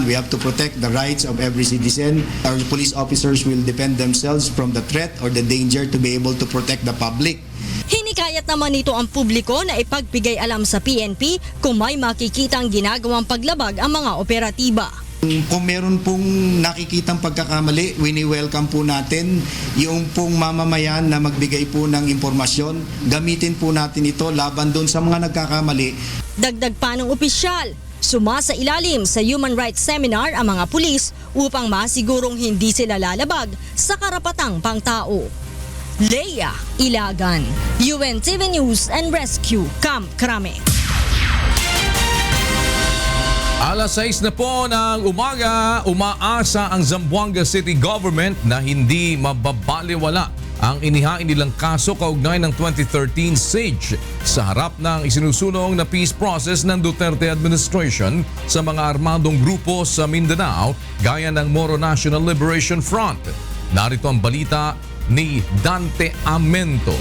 We have to protect the rights of every citizen. Our police officers will defend themselves from the threat or the danger to be able to protect the public. Hinikayat naman nito ang publiko na ipagbigay alam sa PNP kung may makikitang ginagawang paglabag ang mga operatiba. Kung meron pong nakikitang pagkakamali, wini-welcome po natin yung pong mamamayan na magbigay po ng impormasyon. Gamitin po natin ito laban doon sa mga nagkakamali. Dagdag pa ng opisyal, sumasailalim sa human rights seminar ang mga pulis upang masigurong hindi sila lalabag sa karapatang pangtao. Leia Ilagan, UNTV News and Rescue, Camp Crame. Alas 6 na po ng umaga, umaasa ang Zamboanga City Government na hindi mababaliwala ang inihain nilang kaso kaugnay ng 2013 siege sa harap ng isinusulong na peace process ng Duterte administration sa mga armadong grupo sa Mindanao gaya ng Moro National Liberation Front. Narito ang balita ni Dante Amento.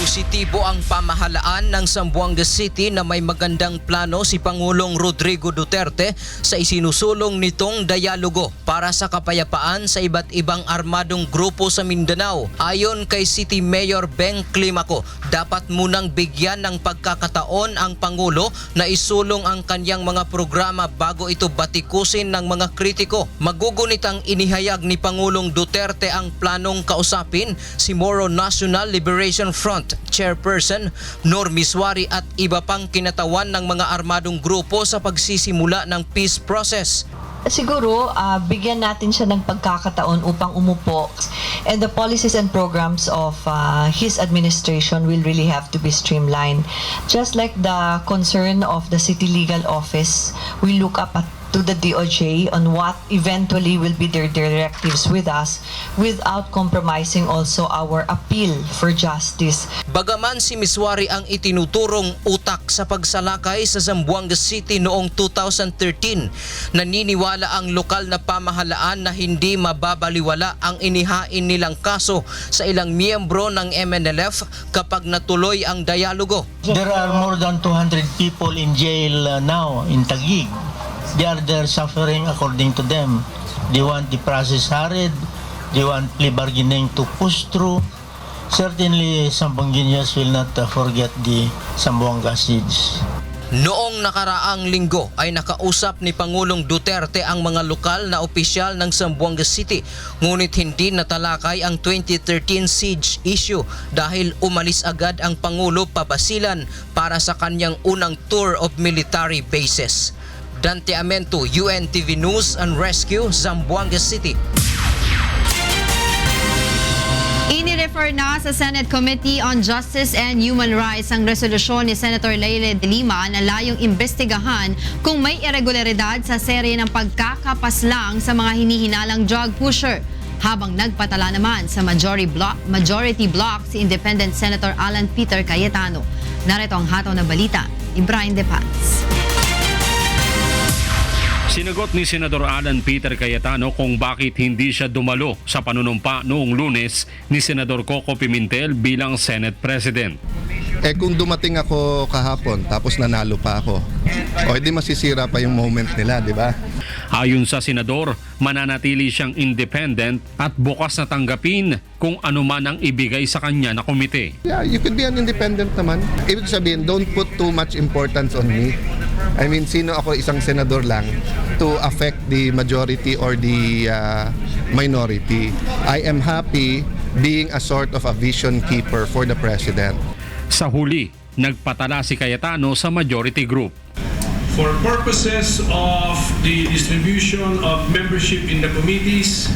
Positibo ang pamahalaan ng Zamboanga City na may magandang plano si Pangulong Rodrigo Duterte sa isinusulong nitong dialogo para sa kapayapaan sa iba't ibang armadong grupo sa Mindanao. Ayon kay City Mayor Beng Climaco, dapat munang bigyan ng pagkakataon ang Pangulo na isulong ang kanyang mga programa bago ito batikusin ng mga kritiko. Magugunit ang inihayag ni Pangulong Duterte ang planong kausapin si Moro National Liberation Front Chairperson Nor Miswari at iba pang kinatawan ng mga armadong grupo sa pagsisimula ng peace process. Siguro, bigyan natin siya ng pagkakataon upang umupo, and the policies and programs of his administration will really have to be streamlined. Just like the concern of the City Legal Office, we look up to the DOJ on what eventually will be their directives with us without compromising also our appeal for justice. Bagaman si Miswari ang itinuturong utak sa pagsalakay sa Zamboanga City noong 2013, naniniwala ang lokal na pamahalaan na hindi mababaliwala ang inihain nilang kaso sa ilang miyembro ng MNLF kapag natuloy ang dialogo. There are more than 200 people in jail now in Taguig. They are there suffering according to them. They want the process hurried. They want plea bargaining to push through. Certainly, Zamboangueños will not forget the Zamboanga siege. Noong nakaraang linggo ay nakausap ni Pangulong Duterte ang mga lokal na opisyal ng Zamboanga City, ngunit hindi natalakay ang 2013 siege issue dahil umalis agad ang Pangulo pabasilan para sa kanyang unang tour of military bases. Dante Amento, UNTV News and Rescue, Zamboanga City. Ini-refer na sa Senate Committee on Justice and Human Rights ang resolusyon ni Senator Leila de Lima na layong imbestigahan kung may irregularidad sa serye ng pagkakapaslang sa mga hinihinalang drug pusher. Habang nagpatala naman sa majority block si Independent Senator Alan Peter Cayetano. Narito ang hataw na balita ni Brian De Paz. Sinagot ni Senador Alan Peter Cayetano kung bakit hindi siya dumalo sa panunumpa noong Lunes ni Senador Coco Pimentel bilang Senate President. Kung dumating ako kahapon tapos nanalo pa ako, edi masisira pa yung moment nila, di ba? Ayon sa senador, mananatili siyang independent at bukas na tanggapin kung ano man ang ibigay sa kanya na komite. Yeah, you could be an independent naman. Ibig sabihin, don't put too much importance on me. I mean, sino ako, isang senador lang to affect the majority or the minority. I am happy being a sort of a vision keeper for the president. Sa huli, nagpatala si Cayetano sa majority group. For purposes of the distribution of membership in the committees,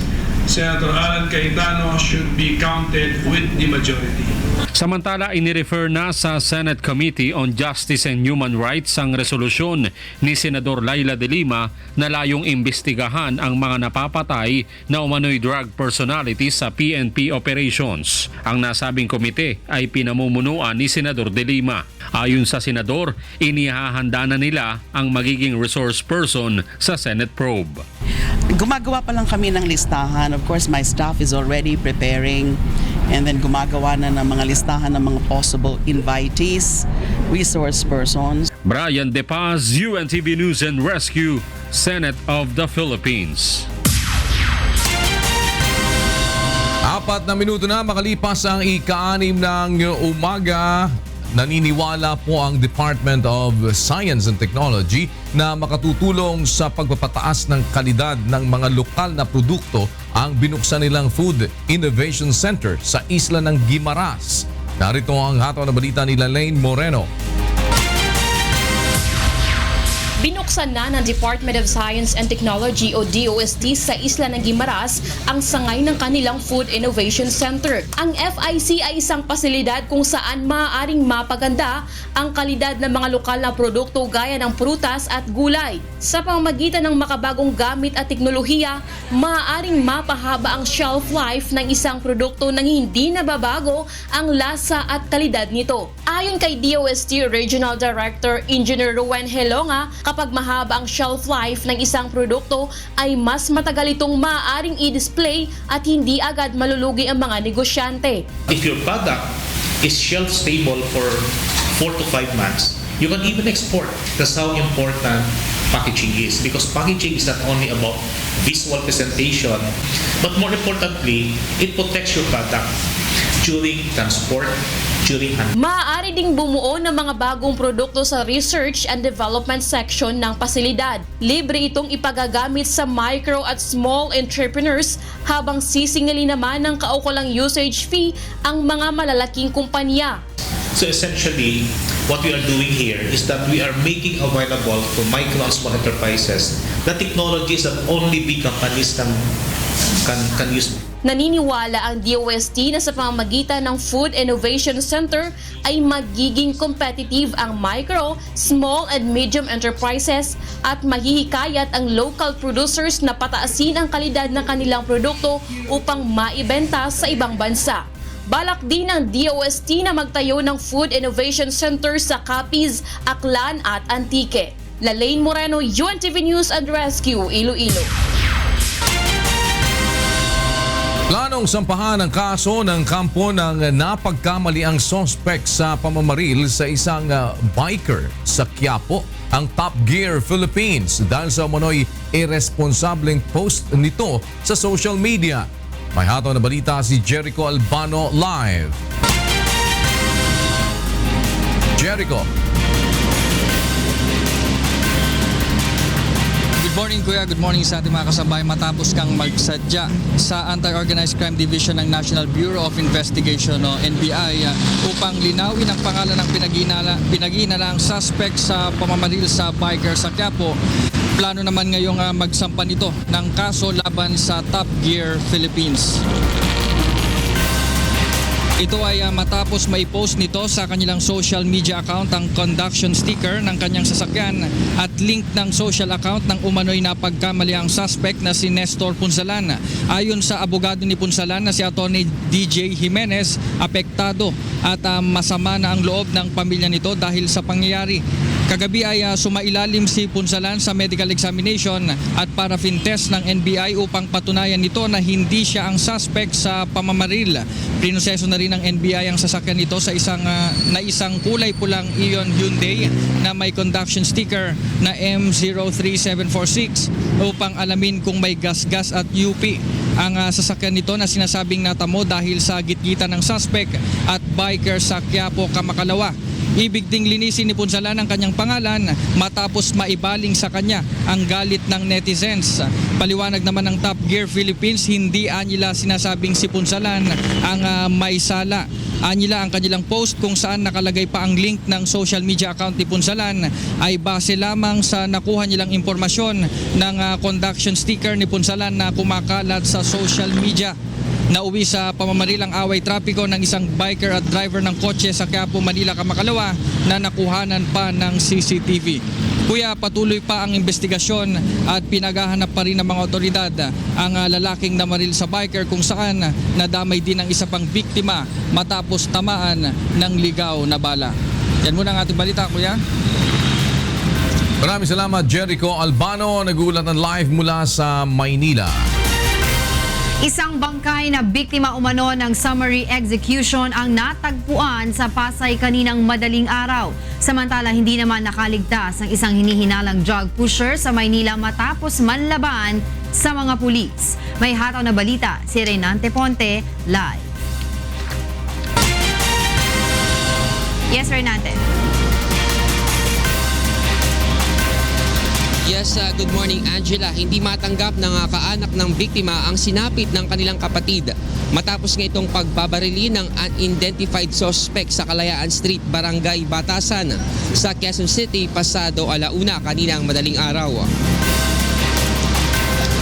Senator Alan Cayetano should be counted with the majority. Samantala, inirefer na sa Senate Committee on Justice and Human Rights ang resolusyon ni Senador Leila de Lima na layong imbestigahan ang mga napapatay na umano'y drug personalities sa PNP operations. Ang nasabing komite ay pinamumunuan ni Senador de Lima. Ayon sa senador, inihahanda na nila ang magiging resource person sa Senate probe. Gumagawa pa lang kami ng listahan. Of course, my staff is already preparing and then gumagawa na ng mga listahan ng mga possible invitees, resource persons. Brian De Paz, UNTV News and Rescue, Senate of the Philippines. 4 na minuto na makalipas ang ika-6 ng umaga. Naniniwala po ang Department of Science and Technology na makatutulong sa pagpapataas ng kalidad ng mga lokal na produkto ang binuksan nilang Food Innovation Center sa isla ng Guimaras. Narito ang hataw na balita ni Lane Moreno. Binuksan na ng Department of Science and Technology o DOST sa isla ng Guimaras ang sangay ng kanilang Food Innovation Center. Ang FIC ay isang pasilidad kung saan maaaring mapaganda ang kalidad ng mga lokal na produkto gaya ng prutas at gulay. Sa pamamagitan ng makabagong gamit at teknolohiya, maaaring mapahaba ang shelf life ng isang produkto nang hindi nababago ang lasa at kalidad nito. Ayon kay DOST Regional Director Engineer Ruwen Helonga, kapag mahaba ang shelf life ng isang produkto ay mas matagal itong maaaring i-display at hindi agad malulugi ang mga negosyante. If your product is shelf stable for 4 to 5 months, you can even export. That's how important packaging is, because packaging is not only about visual presentation, but more importantly, it protects your product during transport, during handling. Maaari ding bumuo ng mga bagong produkto sa Research and Development section ng pasilidad. Libre itong ipagagamit sa micro at small entrepreneurs habang sisingilin naman ng kaukulang usage fee ang mga malalaking kumpanya. So essentially, what we are doing here is that we are making available for micro and small enterprises the technologies that only big companies can use. Naniniwala ang DOST na sa pamamagitan ng Food Innovation Center ay magiging competitive ang micro, small and medium enterprises at mahihikayat ang local producers na pataasin ang kalidad ng kanilang produkto upang maibenta sa ibang bansa. Balak din ng DOST na magtayo ng Food Innovation Center sa Capiz, Aklan at Antique. Lane Moreno, UNTV News and Rescue, Iloilo. Planong sampahan ang kaso ng kampo ng napagkamali ang sospek sa pamamaril sa isang biker sa Quiapo, ang Top Gear Philippines, dahil sa umano'y irresponsableng post nito sa social media. May hataw na balita si Jericho Albano live. Jericho. Good morning Kuya, good morning sa ating mga kasabay. Matapos kang magsadya sa Anti-Organized Crime Division ng National Bureau of Investigation o NBI upang linawin ang pangalan ng pinag-iinalaang suspect sa pamamaril sa biker sa Quiapo, plano naman ngayong magsampa nito ng kaso laban sa Top Gear Philippines. Ito ay matapos maipost nito sa kanilang social media account ang conduction sticker ng kanyang sasakyan at link ng social account ng umano'y napagkamaliang suspect na si Nestor Punsalan. Ayon sa abogado ni Punsalan na si Atty. DJ Jimenez, apektado at masama na ang loob ng pamilya nito dahil sa pangyayari. Kagabi ay sumailalim si Punsalan sa medical examination at paraffin test ng NBI upang patunayan nito na hindi siya ang suspect sa pamamaril. Prinoseso na rin ng NBI ang sasakyan nito sa isang kulay pulang Ion Hyundai na may conduction sticker na M03746 upang alamin kung may gasgas at UP ang sasakyan nito na sinasabing natamo dahil sa gitgitan ng suspect at biker sa Quiapo, Kamakalawa. Ibig ding linisin ni Punsalan ang kanyang pangalan matapos maibaling sa kanya ang galit ng netizens. Paliwanag naman ng Top Gear Philippines, hindi anila sinasabing si Punsalan ang may sala. Anila ang kanilang post kung saan nakalagay pa ang link ng social media account ni Punsalan ay base lamang sa nakuha nilang impormasyon ng conduction sticker ni Punsalan na kumakalat sa social media. Nauwi sa pamamarilang away trapiko ng isang biker at driver ng kotse sa Quiapo, Manila, Kamakalawa na nakuhanan pa ng CCTV. Kuya, patuloy pa ang investigasyon at pinaghahanap pa rin ng mga otoridad ang lalaking namaril sa biker kung saan nadamay din ang isa pang biktima matapos tamaan ng ligaw na bala. Yan muna ang ating balita, Kuya. Maraming salamat, Jericho Albano. Nagulat ng live mula sa Maynila. Isang bangkay na biktima umano ng summary execution ang natagpuan sa Pasay kaninang madaling araw. Samantala, hindi naman nakaligtas ang isang hinihinalang drug pusher sa Maynila matapos manlaban sa mga pulis. May hataw na balita si Reynante Ponte live. Yes, Reynante. Yes, good morning Angela. Hindi matanggap ng kaanak ng biktima ang sinapit ng kanilang kapatid matapos nga itong pagbabarili ng unidentified suspect sa Kalayaan Street, Barangay Batasan sa Quezon City pasado alauna kaninang madaling araw.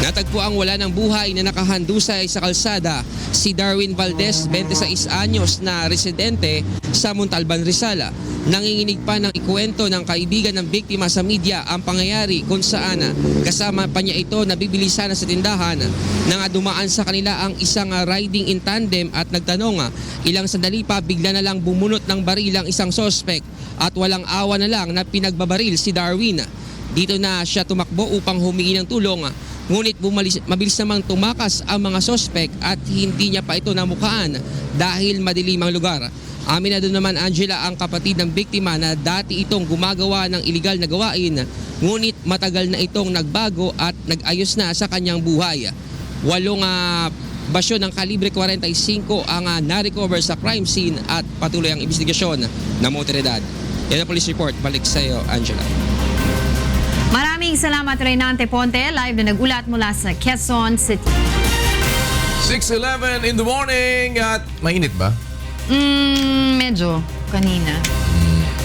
Natagpuang wala ng buhay na nakahandusay sa kalsada si Darwin Valdez, 26 anyos na residente sa Montalban, Rizal. Nanginginig pa ng ikwento ng kaibigan ng biktima sa media ang pangyayari kung saan kasama pa niya ito na bibilisan sa tindahan nang dumaan sa kanila ang isang riding in tandem at nagtanong ilang sandali pa bigla na lang bumunot ng baril ang isang suspect at walang awa na lang na pinagbabaril si Darwin. Dito na siya tumakbo upang humingi ng tulong. Ngunit mabilis namang tumakas ang mga sospek at hindi niya pa ito namukaan dahil madilim ang lugar. Amin na doon naman Angela ang kapatid ng biktima na dati itong gumagawa ng iligal na gawain ngunit matagal na itong nagbago at nag-ayos na sa kanyang buhay. 8 basyo ng kalibre 45 ang na-recover sa crime scene at patuloy ang investigasyon ng otoridad. Yan ang police report. Balik sa iyo Angela. Maraming salamat Reynante Ponte, live na nagulat mula sa Quezon City. 6:11 in the morning at mainit ba? Medyo kanina.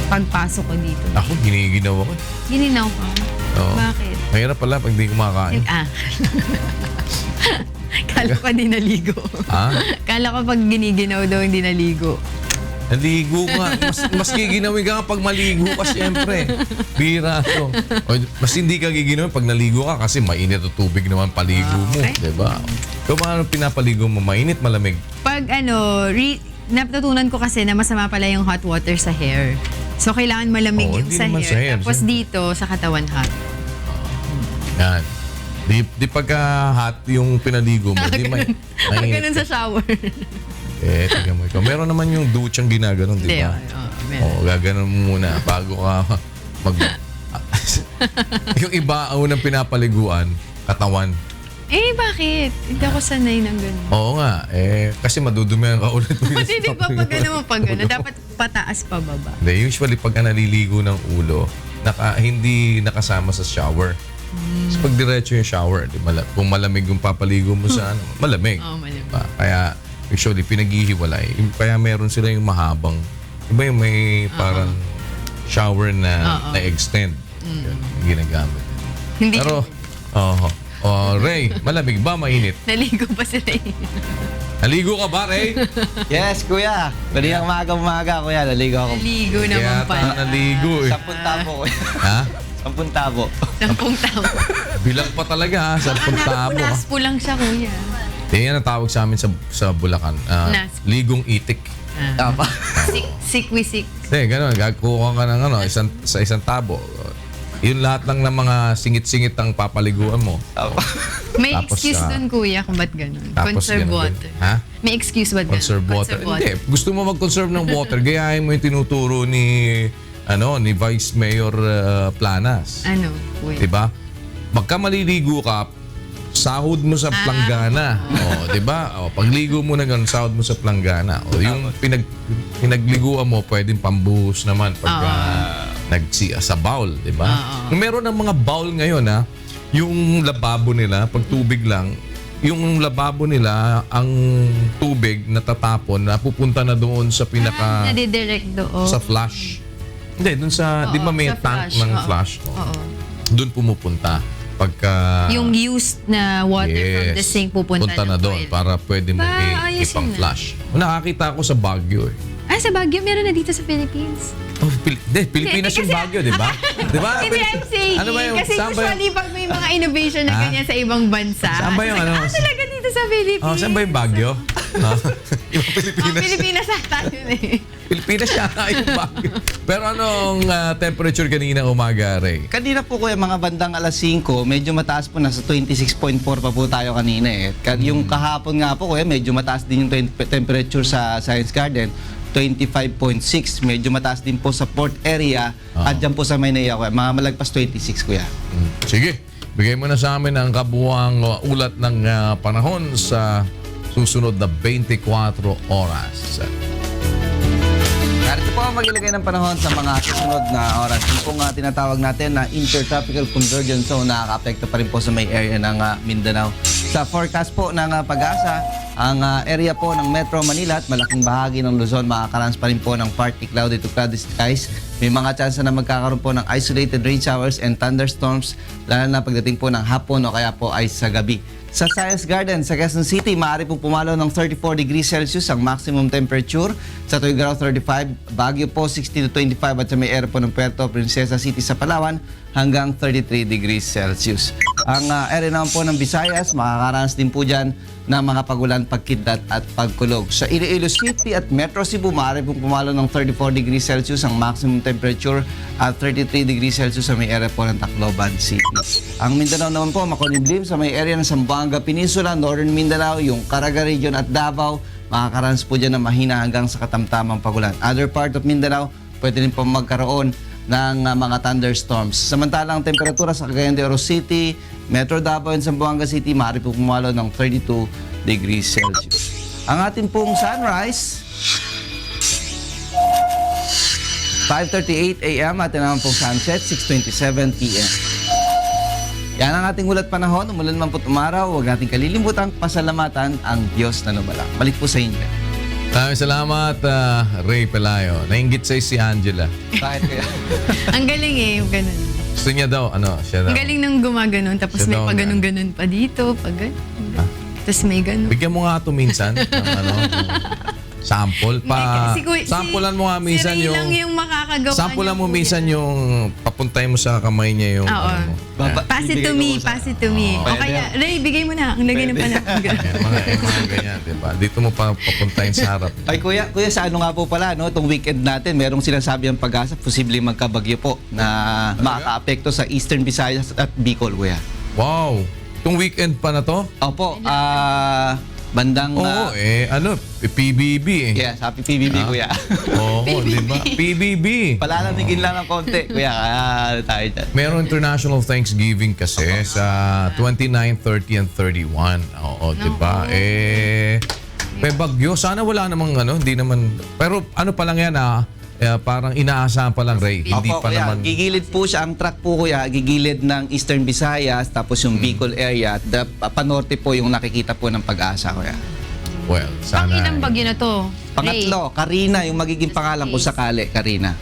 Pagpasok ko dito. Ako, giniginaw ako. Gininaw ka? Oo. Bakit? Mahirap pala pag di kumakain. Kala ko di naligo. Kala ko pag giniginaw daw hindi naligo. Naligo ka. Mas giginawin ka pag maligo ka siyempre. Bira to. Mas hindi ka giginawin pag naligo ka kasi mainit o tubig naman paligo mo. Diba? Kung paano pinapaligo mo? Mainit, malamig? Pag natutunan ko kasi na masama pala yung hot water sa hair. So kailangan malamig yung sa hair. Tapos dito sa katawan hot. Yan. Di pagka hot yung pinaligo mo. Di may Pag ganun sa shower. Tingnan mo ikaw. Meron naman yung duchang ginaganon, di ba? Gaganon mo muna bago ka yung iba ang unang pinapaliguan, katawan. Bakit? Hindi ako sanay ng ganun. Oo nga. Kasi madudumi ang kaulit. Hindi ba pag gano'n? Dapat pataas pa baba. Usually pag naliligo ng ulo, hindi nakasama sa shower. So pag diretso yung shower, kung malamig yung papaligo mo sa malamig. Malamig. Kaya usually pinaghihiwalay. Kaya meron sila yung mahabang. Iba yung may parang shower na extend. Ginagamit. Hindi. Pero, Ray, malamig ba? Mainit? Naligo pa si Ray. Naligo ka ba, Ray? Yes, kuya. Kaninang umaga, kuya. Naligo ako. Naligo naman pala. Naligo 10 tabo, kuya. Ha? 10 tabo. 10 tabo. Bilang pa talaga, 10 tabo. Naspo lang siya, kuya. Yan ang tawag sa amin sa Bulacan. Ligong itik. Sikwisik. Gano'n. Gagkuha ka ng sa isang tabo. Yun lahat lang ng mga singit-singit ang papaliguan mo. May excuse dun, kuya, kung ba't gano'n? Conserve water. Ha? May excuse ba't gano'n? Conserve water. Hindi. Gusto mo mag-conserve ng water, gayahin mo yung tinuturo ni Vice Mayor Planas. Ano, kuya? Diba? Pagka maliligo ka, sahod mo sa planggana. Diba? Pagligo mo na ganun, sahod mo sa planggana. Yung pinagliguan mo, pwedeng pambuhos naman pagka sa bowl, diba? Meron ng mga bowl ngayon, yung lababo nila, pag tubig lang, yung lababo nila, ang tubig natatapon, napupunta na doon sa pinaka... nadidirect doon. Sa flush. Hindi, doon sa... di ba may tank ng flush? Doon pumupunta. Pagka... Yung used na water from the sink pupunta na doon para pwede mo ipang-flush. Nakakita ako sa Baguio sa Baguio? Meron na dito sa Philippines? Pilipinas yung Baguio, di ba? Hindi, I'm saying. Ano ba yung, kasi usually pag may mga innovation na ganyan sa ibang bansa. Saan ba yung talaga dito to sa Pilipinas. Saan ba yung Baguio? Yung Pilipinas. Pilipinas ata yun eh. Pilipinas yata yung Baguio. Pero anong temperature kanina umaga, Ray? Kanina po kuya, mga bandang alas 5, medyo mataas po, nasa 26.4 pa po tayo kanina eh. Yung kahapon nga po kuya, medyo mataas din yung temperature sa Science Garden. 25.6, medyo mataas din po sa port area at dyan po sa Maynila kuya, mga malagpas 26 kuya. Sige, bigay mo na sa amin ang kabuuang ulat ng panahon sa susunod na 24 oras. Narito po ang maglilagay ng panahon sa mga susunod na oras. Yung pong tinatawag natin na Intertropical Convergence Zone, nakaka-apekto pa rin po sa may area ng Mindanao. Sa forecast po ng Pag-asa, ang area po ng Metro Manila at malaking bahagi ng Luzon makakaranas pa rin po ng partly cloudy to cloudy skies. May mga chance na magkakaroon po ng isolated rain showers and thunderstorms, lalo na pagdating po ng hapon o kaya po ay sa gabi. Sa Science Garden sa Quezon City, maaari pong pumalo ng 34 degrees Celsius ang maximum temperature. Sa Tuguegarao 35, Baguio po 60 to 25 at sa may area po ng Puerto Princesa City sa Palawan hanggang 33 degrees Celsius. Ang area naman po ng Visayas, makakaranas din po dyan ng mga pagulan, pagkidlat at pagkulog. Sa Iloilo City at Metro Cebu, maaari pong pumalo ng 34 degrees Celsius ang maximum temperature at 33 degrees Celsius sa may area po ng Tacloban City. Ang Mindanao naman po, makulimlim sa may area ng Zamboanga Peninsula, Northern Mindanao, yung Caraga Region at Davao, makakaranas po dyan ng mahina hanggang sa katamtamang pagulan. Other part of Mindanao, pwede rin po magkaroon ng mga thunderstorms. Samantalang temperatura sa Cagayan de Oro City, Metro Davao and Zamboanga City, maaari po pumalo ng 32 degrees Celsius. Ang ating pong sunrise, 5:38 a.m. at naman pong sunset, 6:27 p.m. Yan ang ating ulat panahon. Umulan man po tumaraw, huwag natin kalilimutang pasalamatan ang Diyos na lumala. Balik po sa inyo. Maraming salamat, Ray Pelayo. Nainggit sa'yo si Angela. Bakit kaya? Ang galing eh, yung ganun. Gusto niya daw, siya daw. Ang galing nang gumaganon, tapos Siya may daw, pag-ganon-ganon pa dito, pag-ganon. Tapos may ganon. Bigyan mo nga ito minsan ng sample. Sampulan mo nga minsan Si Ray yung... lang yung makakagawa Sampulan niya mo po minsan yan. yung papuntay mo sa kamay niya yung... Oo. Pass it to me, pass it to me. O Pwede. kaya, Ray, bigay mo na. Ang lagay ng panahon. mga ganyan, diba? Dito mo pa papuntahin sa harap. Ay kuya, sa ano nga po pala, no, itong weekend natin, merong sinasabi ang Pag-asa, posibleng magkabagyo po na makaka-apekto sa Eastern Visayas at Bicol, kuya. Wow! Itong weekend pa na to? Opo, bandang... PBB eh. Yes, happy PBB, kuya. Oo, di ba? PBB. Palalamigin lang ng konti, kuya, kaya tayo dyan. Merong International Thanksgiving kasi sa 29, 30, and 31. Oo, di ba? May bagyo. Sana wala namang hindi naman. Pero ano pa lang yan parang inaasahan pa lang, Ray. Hindi Opo, pa kuya, naman. gigilid po siya. Ang track po, kuya, gigilid ng Eastern Visayas, tapos yung Bicol area, panorte po yung nakikita po ng Pag-asa, kuya. Well, Ang sana. ilang bagyo na to? Pangatlo, Karina, yung magiging pangalan ko sakali, Karina.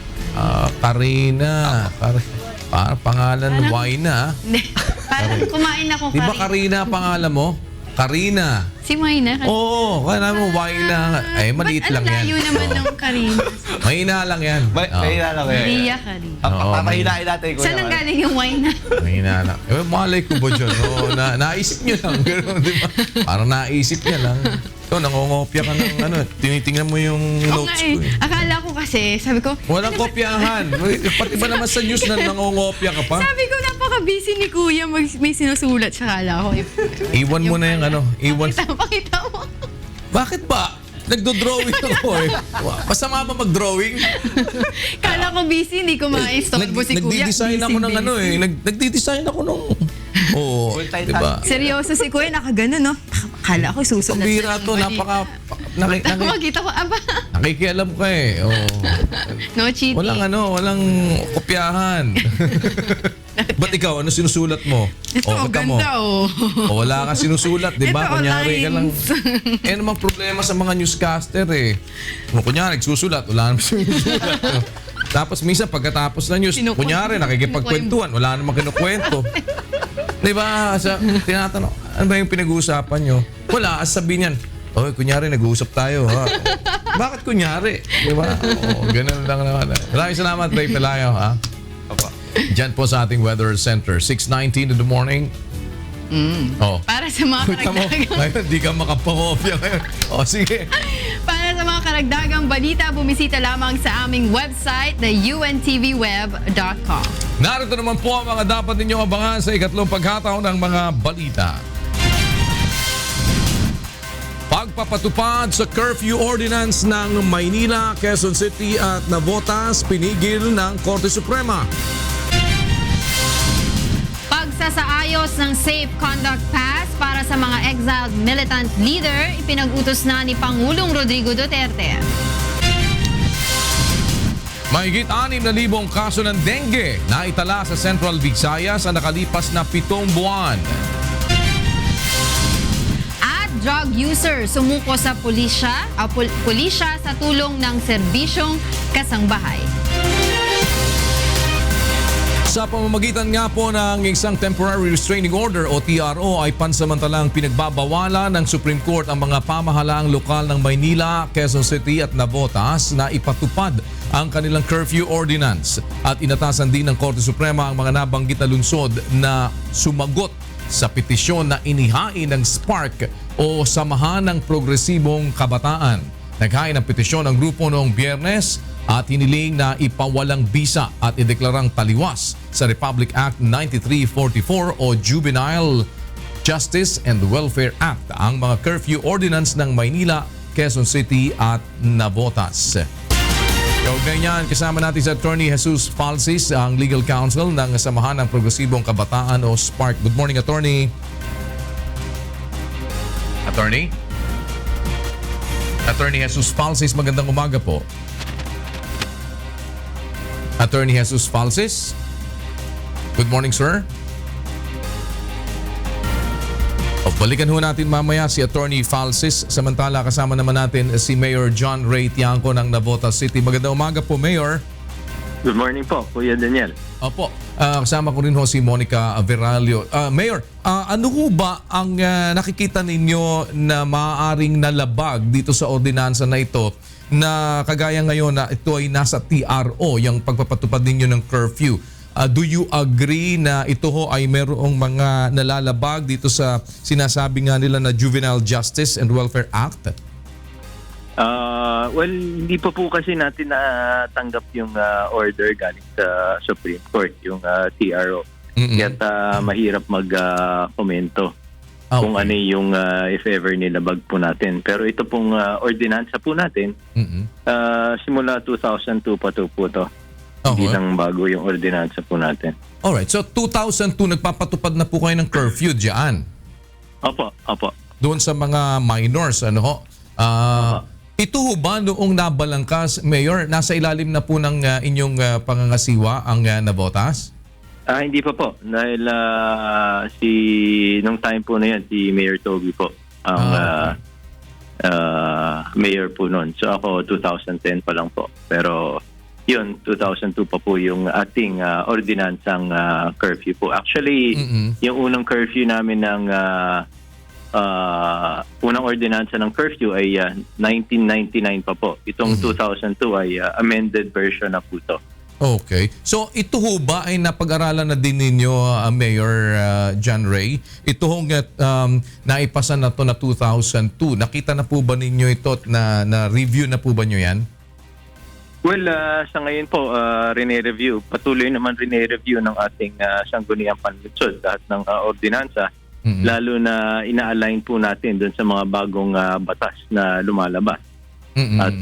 Karina. Parang pangalan, Waina. Hindi. Parang kumain ako, Di ba Karina pangalan mo? Karina. Si Mayna. Oo, kaya mo Waina. Ay, maliit lang yan. Layo naman ng Karina. Mahina lang yan. Mahina lang yan. Maria Karina. Papahinain natin, kuya. Saan ang galing yung Mayna? Mahina lang. Malay ko ba dyan? Naisip nyo lang. Pero, di ba? Parang naisip niya lang. Ikaw, nangongopya ka ng tinitingnan mo yung notes ko eh. Akala ko kasi, sabi ko... Walang kopyahan. Pati ba naman sa news na nangongopya ka pa? Sabi ko, napaka-busy ni Kuya. May sinusulat siya, kala ko. Iwan mo na yung iwan. Pakita mo. Bakit ba? Nagdo-drawing ako eh. Masama ba mag-drawing? Kala ko busy, hindi ko ma-istorbo si Kuya. Nagdi-design ako ng nagdi-design ako ng... Oo, diba? Seryoso si Kuya, nakaganon, no? Akala ko susulat. Ang bira to, Nakikita ko, aba. Nakikialam ka eh. Oh. No cheating. Walang kopyahan. Ba't ikaw, ano sinusulat mo? Ito, ganda oh. Wala kang sinusulat, di ba? Ito, Kunyari ka lang. Namang problema sa mga newscaster eh. Kunyari, nagsusulat, wala naman sinusulat. Tapos minsan pagkatapos na news, kunyari nakikipagkwentuhan, wala namang kinukwento. Di ba? Tinatanong, ano ba yung pinag-uusapan nyo? Wala, sabihin yan, kunyari nag-uusap tayo. Ha? Bakit kunyari? Di ba? Ganun lang naman. Maraming salamat, Ray Pelayo. Ha? Diyan po sa ating Weather Center, 6:19 in the morning. Oh. Para sa mga karagdagang Ngayon, di ka makapangopya ngayon. Sige. Para sa mga karagdagang balita, bumisita lamang sa aming website na untvweb.com. Narito naman po ang mga dapat ninyong abangan sa ikatlong paghataw ng mga balita. Pagpapatupad sa curfew ordinance ng Maynila, Quezon City at Navotas, pinigil ng Korte Suprema. Pagsasaayos ng Safe Conduct Pass para sa mga exiled militant leader, ipinag-utos na ni Pangulong Rodrigo Duterte. Mahigit 6,000 kaso ng dengue na itala sa Central Visayas sa nakalipas na 7 buwan. At drug user sumuko sa pulisya sa tulong ng serbisyong kasangbahay. Sa pamamagitan nga po ng isang Temporary Restraining Order o TRO ay pansamantalang pinagbabawalan ng Supreme Court ang mga pamahalaang lokal ng Maynila, Quezon City at Navotas na ipatupad ang kanilang curfew ordinance. At inatasan din ng Korte Suprema ang mga nabanggit na lungsod na sumagot sa petisyon na inihain ng SPARC o Samahan ng Progresibong Kabataan. Naghain ng petisyon ang grupo noong Biyernes at hiniling na ipawalang bisa at ideklarang taliwas sa Republic Act 9344 o Juvenile Justice and Welfare Act ang mga curfew ordinance ng Maynila, Quezon City at Navotas. Kaugnay niyan, kasama natin si Attorney Jesus Falsis, ang Legal Counsel ng Samahan ng Progresibong Kabataan o SPARC. Good morning, Attorney. Attorney Jesus Falsis, magandang umaga po. Attorney Jesus Falsis. Good morning, sir. Balikan ho natin mamaya si Attorney Falsis. Samantala, kasama naman natin si Mayor John Ray Tiangco ng Navotas City. Magandang umaga po, Mayor. Good morning po, Kuya Daniel. Opo. Kasama ko rin ho si Monica Veralio. Mayor, ano ho ba ang nakikita ninyo na maaaring nalabag dito sa ordinansa na ito na kagaya ngayon na ito ay nasa TRO, yung pagpapatupad ninyo ng curfew? Do you agree na ito ho ay merong mga nalalabag dito sa sinasabi nga nila na Juvenile Justice and Welfare Act? Well, hindi pa po kasi natin natanggap yung order galing sa Supreme Court, yung TRO. Kaya mahirap mag-komento kung ano yung if ever nilabag po natin. Pero ito pong ordinansa po natin, simula 2002 pa po to. Hindi lang bago yung ordinansa po natin. Alright, so 2002 nagpapatupad na po kayo ng curfew diyan. Opo. Doon sa mga minors, ano ho? Ito ho ba noong nabalangkas, Mayor, nasa ilalim na po ng inyong pangangasiwa ang Navotas? Hindi pa po. Dahil nung time po na yan, si Mayor Toby po ang mayor po noon. So ako 2010 pa lang po. Pero yun, 2002 pa po yung ating ordinansang curfew po. Actually, yung unang curfew namin ng unang ordinansa ng curfew ay 1999 pa po. Itong 2002 ay amended version na po ito. Okay. So ito ho ba ay napag-aralan na din ninyo, Mayor John Ray? Ito hong naipasa na to na 2002. Nakita na po ba ninyo ito at na review na po ba nyo yan? Well, sa ngayon po, rene-review. Patuloy naman rene-review ng ating sangguniang panlunsod lahat ng ordinansa. Lalo na ina-align po natin doon sa mga bagong batas na lumalabas. At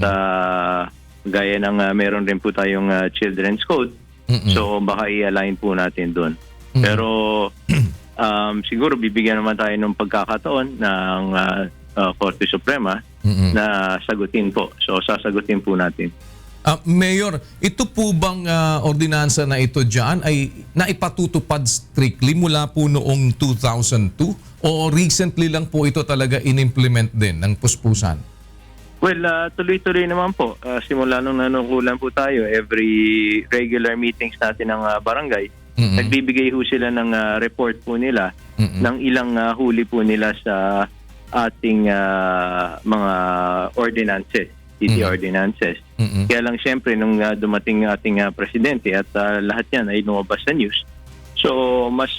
gaya ng meron rin po tayong Children's Code. So baka i-align po natin doon. Pero siguro bibigyan naman tayo ng pagkakataon ng Korte Suprema na sagutin po. So sasagutin po natin. Mayor, ito po bang ordinansa na ito dyan ay naipatutupad strictly mula po noong 2002 o recently lang po ito talaga in-implement din ng puspusan? Well, tuloy-tuloy naman po. Simula nung nanukulan po tayo, every regular meetings natin ng barangay, nagbibigay ho sila ng report po nila ng ilang huli po nila sa ating mga ordinances. City ordinances. Kaya lang siyempre nung dumating ating presidente at lahat yan ay lumabas sa news. So mas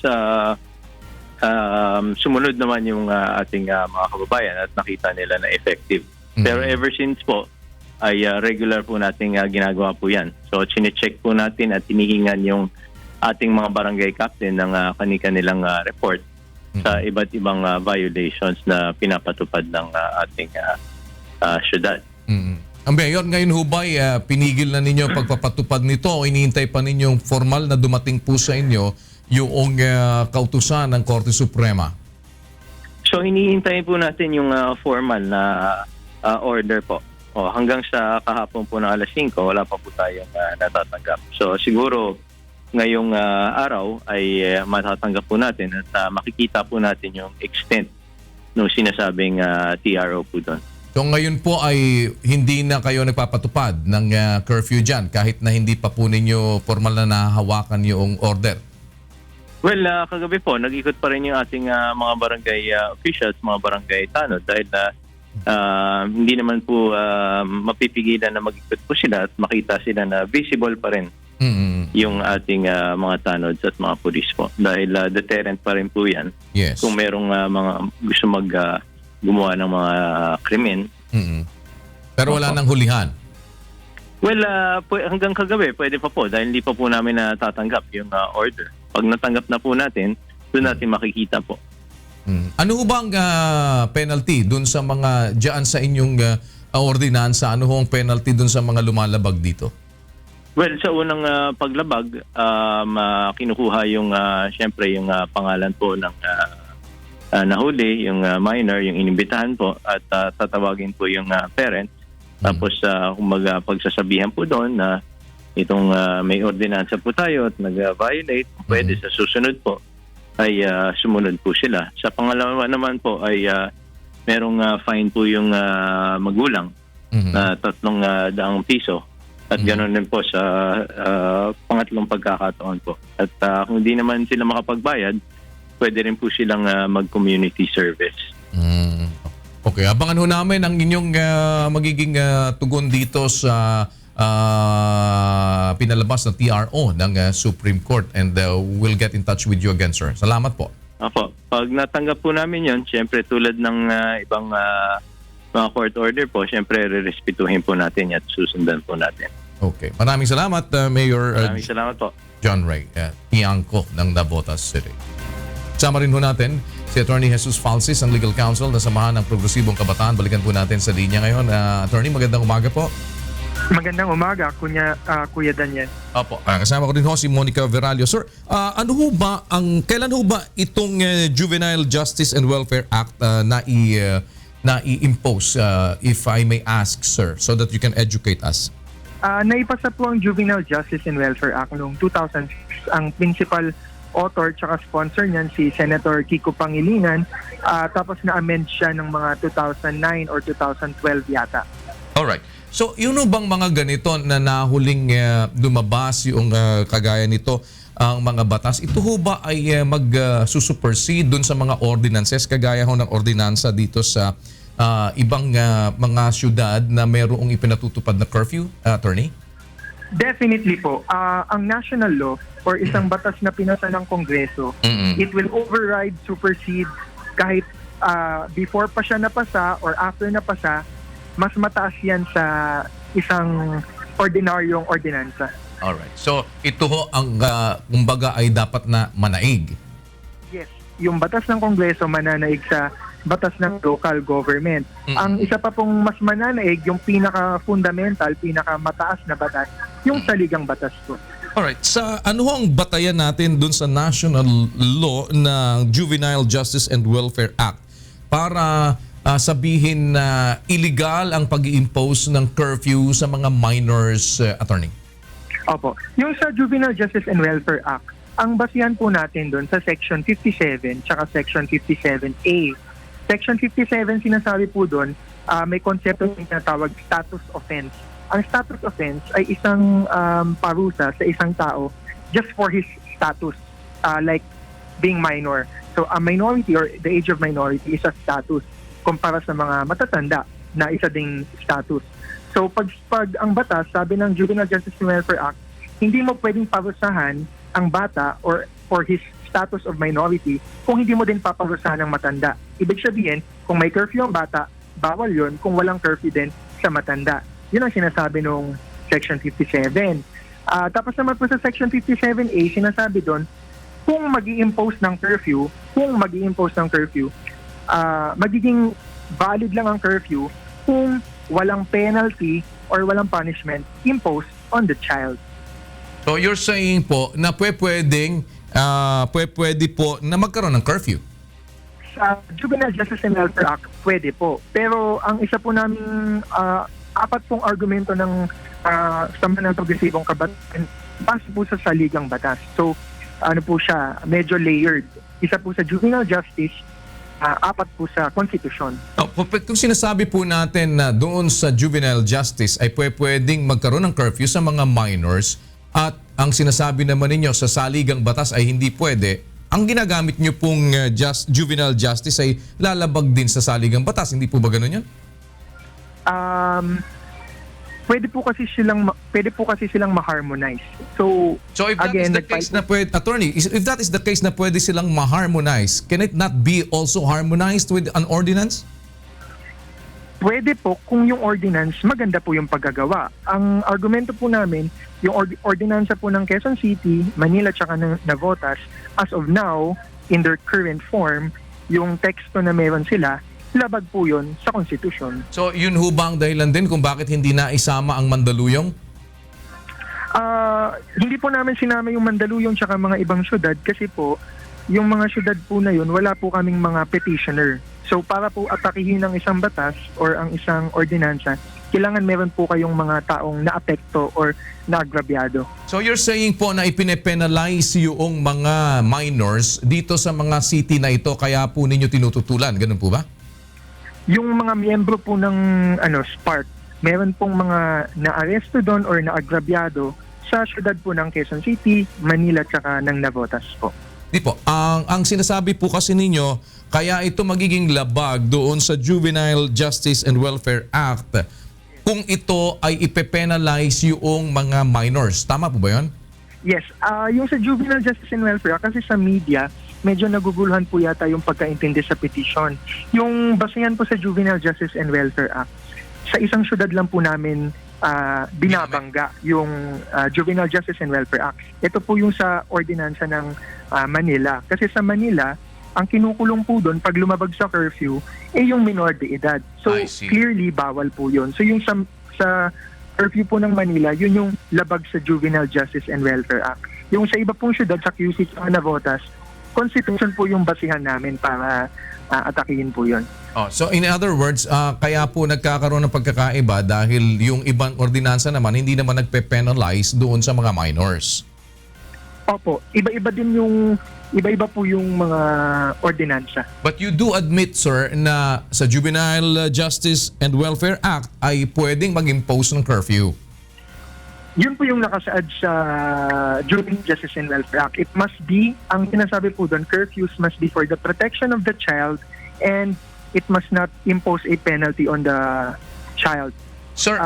sumunod naman yung ating mga kababayan at nakita nila na effective. Pero ever since po, ay regular po nating ginagawa po yan. So, chinecheck po natin at hinihingan yung ating mga barangay captain ng kanilang report sa iba't ibang violations na pinapatupad ng ating syudad. Ang Mayor, ngayon hubay, pinigil na ninyo pagpapatupad nito o iniintay pa ninyong formal na dumating po sa inyo yung kautusan ng Korte Suprema? So, iniintay po natin yung formal na order po. Hanggang sa kahapon po ng alas 5, wala pa po tayong natatanggap. So siguro ngayong araw ay matatanggap po natin at makikita po natin yung extent ng sinasabing TRO po doon. So ngayon po ay hindi na kayo nagpapatupad ng curfew dyan kahit na hindi pa po ninyo formal na nahahawakan yung order? Well, kagabi po, nag-ikot pa rin yung ating mga barangay officials, mga barangay tanod dahil hindi naman po mapipigilan na mag-ikot po sila at makita sila na visible pa rin yung ating mga tanods at mga pulis po. Dahil deterrent pa rin po yan. Yes. Kung merong mga gusto gumawa ng mga krimen. Pero wala nang hulihan? Well, hanggang kagabi, pwede pa po dahil hindi pa po namin natatanggap yung order. Pag natanggap na po natin, doon natin makikita po. Ano ho bang penalty dun sa mga dyan sa inyong ordinansa? Ano ho ang penalty dun sa mga lumalabag dito? Well, sa unang paglabag, kinukuha yung syempre yung pangalan po ng nahuli, yung minor, yung inimbitahan po at tatawagin po yung parents. Tapos pagsasabihan po doon na itong may ordinansa po tayo at nag-violate, pwede sa susunod po ay sumunod po sila. Sa pangalawa naman po ay merong fine po yung magulang na 300 piso at ganoon din po sa pangatlong pagkakataon po. At kung hindi naman sila makapagbayad, pwede rin po silang mag-community service. Okay, abangan ho namin ang inyong magiging tugon dito sa pinalabas na TRO ng Supreme Court and we'll get in touch with you again, sir. Salamat po. Apo, pag natanggap po namin yon, syempre tulad ng ibang mga court order po, syempre re-respetuhin po natin at susundan po natin. Okay, maraming salamat, Mayor. Maraming salamat po. John Ray Tiangco ng Navotas City. Sama rin ho natin si Attorney Jesus Falsis, ang Legal Counsel na Samahan ng Progresibong Kabataan. Balikan po natin sa linya ngayon. Attorney, magandang umaga po. Magandang umaga, Kuya Daniel. Opo. Kasama ko din ho si Monica Veralio. Sir, kailan ho ba itong Juvenile Justice and Welfare Act na i-impose, if I may ask, sir, so that you can educate us? Naipasa po ang Juvenile Justice and Welfare Act noong 2006. Ang principal author tsaka sponsor niyan si Senator Kiko Pangilinan. Tapos na-amend siya ng mga 2009 or 2012 yata. Alright. So, yun bang mga ganito na nahuling lumabas yung kagaya nito ang mga batas, ito ho ba ay mag-supersede dun sa mga ordinances kagaya ho ng ordinansa dito sa ibang mga syudad na mayroong ipinatutupad na curfew, attorney? Definitely po. Ang national law or isang batas na pinasa ng Kongreso, it will override, supersede kahit before pa siya napasa or after napasa, mas mataas yan sa isang ordinaryong ordinansa. Alright. So, ito ho ang kumbaga ay dapat na manaig. Yes. Yung batas ng Kongreso mananaig sa batas ng local government. Ang isa pa pong mas mananaig, yung pinaka-fundamental, pinaka-mataas na batas, yung saligang batas po. Alright. Sa ano ang batayan natin dun sa national law ng Juvenile Justice and Welfare Act para sabihin na illegal ang pag-i-impose ng curfew sa mga minors, attorney? Opo. Yung sa Juvenile Justice and Welfare Act, ang basihan po natin doon sa Section 57 tsaka Section 57A. Section 57, sinasabi po doon, may konsepto na tinatawag status offense. Ang status offense ay isang parusa sa isang tao just for his status, like being minor. So a minority or the age of minority is a status kumpara sa mga matatanda na isa ding status. So pag ang batas, sabi ng Juvenile Justice and Welfare Act, hindi mo pwedeng parusahan ang bata or for his status of minority kung hindi mo din paparusahan ng matanda. Ibig sabihin, kung may curfew ang bata, bawal yun kung walang curfew din sa matanda. Yun ang sinasabi nung Section 57. Tapos naman po sa Section 57A, sinasabi doon, kung mag-i-impose ng curfew, magiging valid lang ang curfew kung walang penalty or walang punishment imposed on the child. So you're saying po na pwede po na magkaroon ng curfew? Sa Juvenile Justice and Welfare Act, pwede po. Pero ang isa po namin, 4 pong argumento ng Sambahan ng Progresibong Kabataan, base po sa saligang batas. So, ano po siya, medyo layered. Isa po sa juvenile justice, 4 po sa konstitusyon. Kung sinasabi po natin na doon sa juvenile justice ay pwedeng magkaroon ng curfew sa mga minors at ang sinasabi naman ninyo sa saligang batas ay hindi pwede, ang ginagamit nyo pong juvenile justice ay lalabag din sa saligang batas. Hindi po ba ganun yan? Pwede po kasi silang ma-harmonize. So if that is the case na pwede, attorney, if that is the case na pwede silang ma-harmonize, can it not be also harmonized with an ordinance? Pwede po kung yung ordinance maganda po yung paggagawa. Ang argumento po namin, yung ordinansa po ng Quezon City, Manila tsaka ng Navotas, as of now, in their current form, yung teksto na meron sila, labag po yun sa konstitusyon. So yun ho ba ang dahilan din kung bakit hindi na isama ang Mandaluyong? Hindi po namin sinama yung Mandaluyong tsaka mga ibang syudad kasi po, yung mga syudad po na yun, wala po kaming mga petitioner. So para po atakihin ang isang batas or ang isang ordinansa, kailangan meron po kayong mga taong naapekto or naagrabyado. So you're saying po na ipine-penalize yung mga minors dito sa mga city na ito kaya po ninyo tinututulan, ganun po ba? Yung mga miyembro po ng SPARC, meron pong mga na-aresto doon or naagrabyado sa syudad po ng Quezon City, Manila tsaka ng Navotas po. Di po, ang sinasabi po kasi ninyo, kaya ito magiging labag doon sa Juvenile Justice and Welfare Act kung ito ay ipe-penalize yung mga minors. Tama po ba yun? Yes. Yung sa Juvenile Justice and Welfare Act, kasi sa media, medyo naguguluhan po yata yung pagkaintindi sa petition. Yung basehan po sa Juvenile Justice and Welfare Act, sa isang syudad lang po namin binabangga yung Juvenile Justice and Welfare Act. Ito po yung sa ordinansa ng Manila. Kasi sa Manila, ang kinukulong po doon pag lumabag sa curfew yung minor de edad. So clearly bawal po yun. So yung sa curfew po ng Manila, yun yung labag sa Juvenile Justice and Welfare Act. Yung sa iba pong syudad, sa QC at Navotas, Constitution po yung basihan namin para atakihin po yun. So in other words, kaya po nagkakaroon ng pagkakaiba dahil yung ibang ordinansa naman hindi naman nagpe-penalize doon sa mga minors. Opo, iba-iba po yung mga ordinansa. But you do admit, sir, na sa Juvenile Justice and Welfare Act ay pwedeng mag-impose ng curfew. Yun po yung nakasaad sa Juvenile Justice and Welfare Act. It must be, ang sinasabi po doon, curfews must be for the protection of the child and it must not impose a penalty on the child. Sir,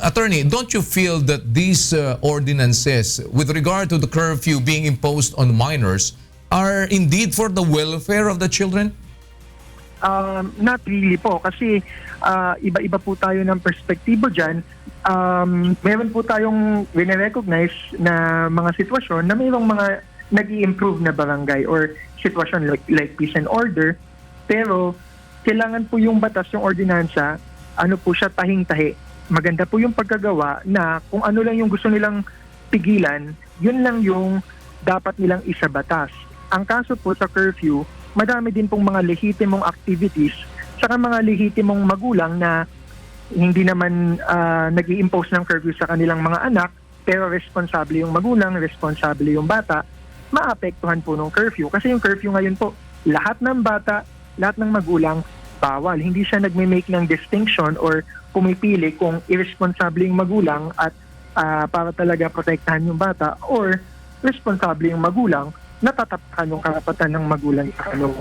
attorney, don't you feel that these ordinances with regard to the curfew being imposed on minors are indeed for the welfare of the children? Not really po kasi iba-iba po tayo ng perspektibo dyan. Meron po tayong wine-recognize na mga sitwasyon na mayroong mga nag-i-improve na barangay or sitwasyon like peace and order, pero kailangan po yung batas, yung ordinansa, ano po siya, tahing-tahi. Maganda po yung pagkagawa na kung ano lang yung gusto nilang pigilan, yun lang yung dapat nilang isabatas. Ang kaso po sa curfew, madami din pong mga lehitimong activities saka mga lehitimong magulang na hindi naman nag-i-impose ng curfew sa kanilang mga anak, pero responsable yung magulang, responsable yung bata, maapektuhan po ng curfew. Kasi yung curfew ngayon po, lahat ng bata, lahat ng magulang, bawal. Hindi siya nagme-make ng distinction or pumipili kung irresponsible yung magulang at para talaga protektahan yung bata or responsable yung magulang natatapakan yung karapatan ng magulang sa kanila.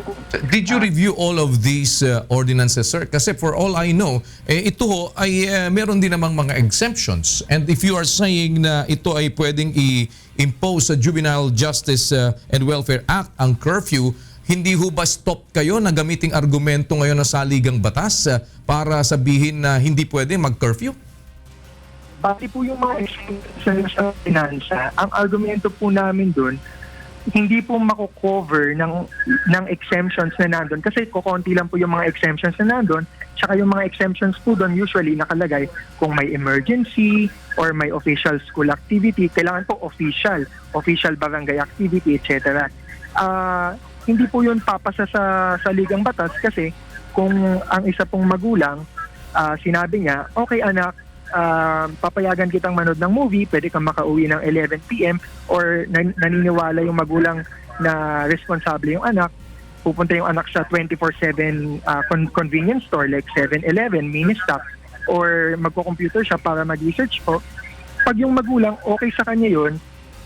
Did you review all of these ordinances, sir? Kasi for all I know, ito ay meron din namang mga exemptions. And if you are saying na ito ay pwedeng i-impose sa Juvenile Justice and Welfare Act ang curfew, hindi ho ba stop kayo na gamiting argumento ngayon ng saligang batas para sabihin na hindi pwede mag-curfew? Bali po yung mga exemptions sa pinansa, ang argumento po namin doon, hindi po mako-cover ng exemptions na nandun. Kasi kukonti lang po yung mga exemptions na nandun. Tsaka yung mga exemptions po doon usually nakalagay kung may emergency or may official school activity. Kailangan po official barangay activity, etc. Hindi po yun papasa sa ligang batas kasi kung ang isa pong magulang, sinabi niya, okay anak, papayagan kitang manood ng movie, pwede kang makauwi ng 11 p.m. or naniniwala yung magulang na responsable yung anak, pupunta yung anak sa 24/7 convenience store like 7-Eleven, Ministop, or magko-computer siya para mag-research po. Pag yung magulang okay sa kanya yun,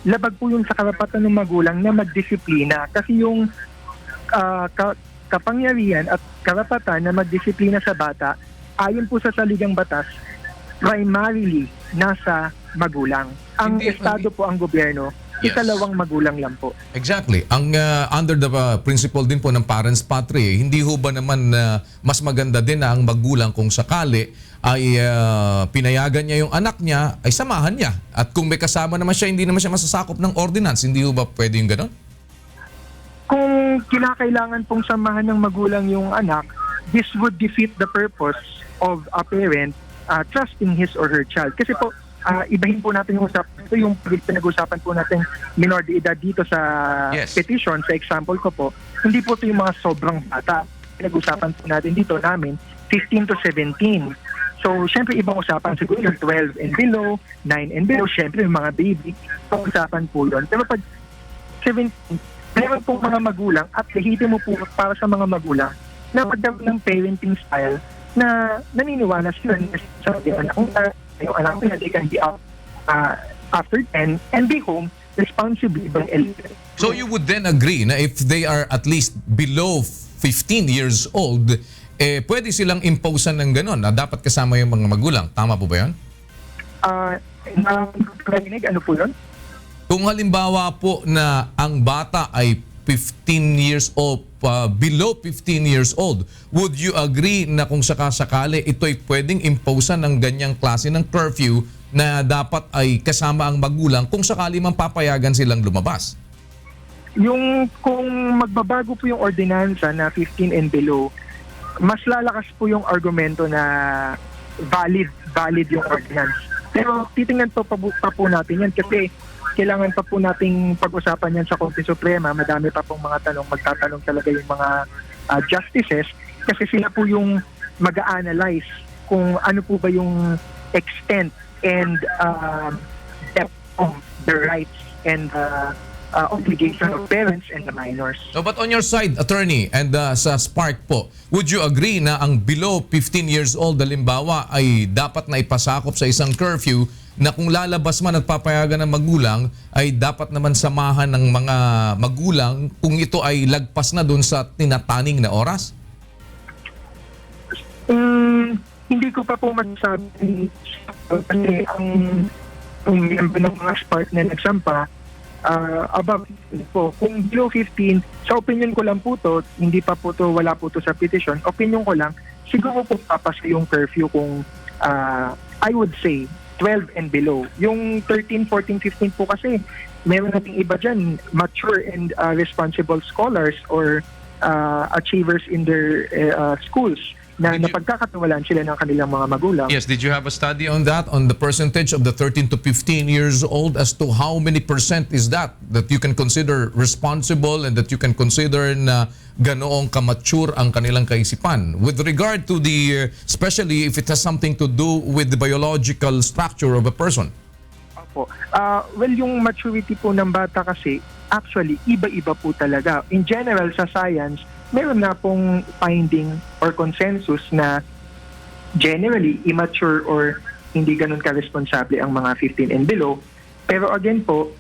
labag po yung sa karapatan ng magulang na magdisiplina kasi yung kapangyarihan at karapatan na magdisiplina sa bata ayon po sa saligang batas primarily nasa magulang. Ang estado po, ang gobyerno, ikalawang magulang lang po. Exactly. Ang under the principle din po ng parents patrie, hindi ho ba naman mas maganda din na ang magulang kung sakali ay pinayagan niya yung anak niya, ay samahan niya. At kung may kasama naman siya, hindi naman siya masasakop ng ordinance. Hindi ho ba pwede yung gano'n? Kung kinakailangan pong samahan ng magulang yung anak, this would defeat the purpose of a parent trusting his or her child. Kasi po, ibahin po natin yung usapan. Ito yung pinag-usapan po natin minor de edad dito sa petition. Sa example ko po, hindi po ito yung mga sobrang bata. Pinag-usapan po natin dito namin, 15 to 17. So, syempre ibang usapan siguro yung 12 and below, 9 and below, syempre yung mga baby. Pag-usapan po yun. Pero pag 17, meron pong mga magulang at lehitin mo po para sa mga magulang na magdawin ng parenting style na naniniwala sila sa anak yung anak nila, they can be out after 10 and be home responsibly by 11. So you would then agree na if they are at least below 15 years old, pwede silang imposean ng gano'n na dapat kasama yung mga magulang. Tama po ba yun? Ano po yun? Kung halimbawa po na ang bata ay 15 years old, below 15 years old, would you agree na kung sakasakali ito'y pwedeng imposean ng ganyang klase ng curfew na dapat ay kasama ang magulang kung sakali man papayagan silang lumabas? Yung kung magbabago po yung ordinansa na 15 and below, mas lalakas po yung argumento na valid yung ordinance. Pero titingnan pa po natin yan kasi kailangan pa po nating pag-usapan yan sa Korte Suprema. Madami pa pong mga tanong, magtatanong talaga yung mga justices kasi sila po yung mag-a-analyze kung ano po ba yung extent and depth of the rights and obligation of parents and the minors. So but on your side, attorney, and sa Spark po, would you agree na ang below 15 years old halimbawa ay dapat na ipasakop sa isang curfew na kung lalabas man at papayagan ng magulang ay dapat naman samahan ng mga magulang kung ito ay lagpas na dun sa tinataning na oras? Hindi ko pa po masasabi kasi ang member ng mga Spark na nagsampa above po. Kung below 15, sa opinion ko lang po to, hindi pa po to, wala po to sa petition, opinion ko lang, siguro po papasa yung curfew kung I would say 12 and below. Yung 13, 14, 15 po kasi meron nating iba dyan, mature and responsible scholars or achievers in their schools na napagkakatiwalaan sila ng kanilang mga magulang. Yes, did you have a study on that, on the percentage of the 13 to 15 years old as to how many percent is that you can consider responsible and that you can consider na ganoong kamature ang kanilang kaisipan? With regard to the, especially if it has something to do with the biological structure of a person. Opo. Well, yung maturity po ng bata kasi, actually, iba-iba po talaga. In general, sa science, meron na pong finding or consensus na generally immature or hindi ganun ka-responsable ang mga 15 and below. Pero again po,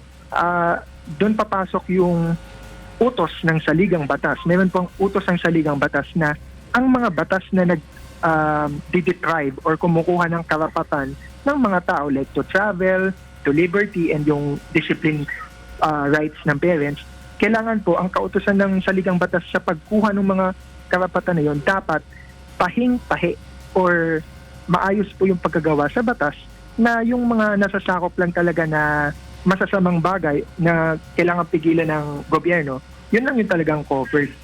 doon papasok yung utos ng saligang batas. Meron pong utos ng saligang batas na ang mga batas na deprive or kumukuha ng karapatan ng mga tao like to travel, to liberty, and yung discipline rights ng parents, kailangan po ang kautusan ng saligang batas sa pagkuha ng mga karapatan na yun dapat pahing-pahi or maayos po yung pagkagawa sa batas na yung mga nasasakop lang talaga na masasamang bagay na kailangan pigilan ng gobyerno, yun lang yung talagang covered.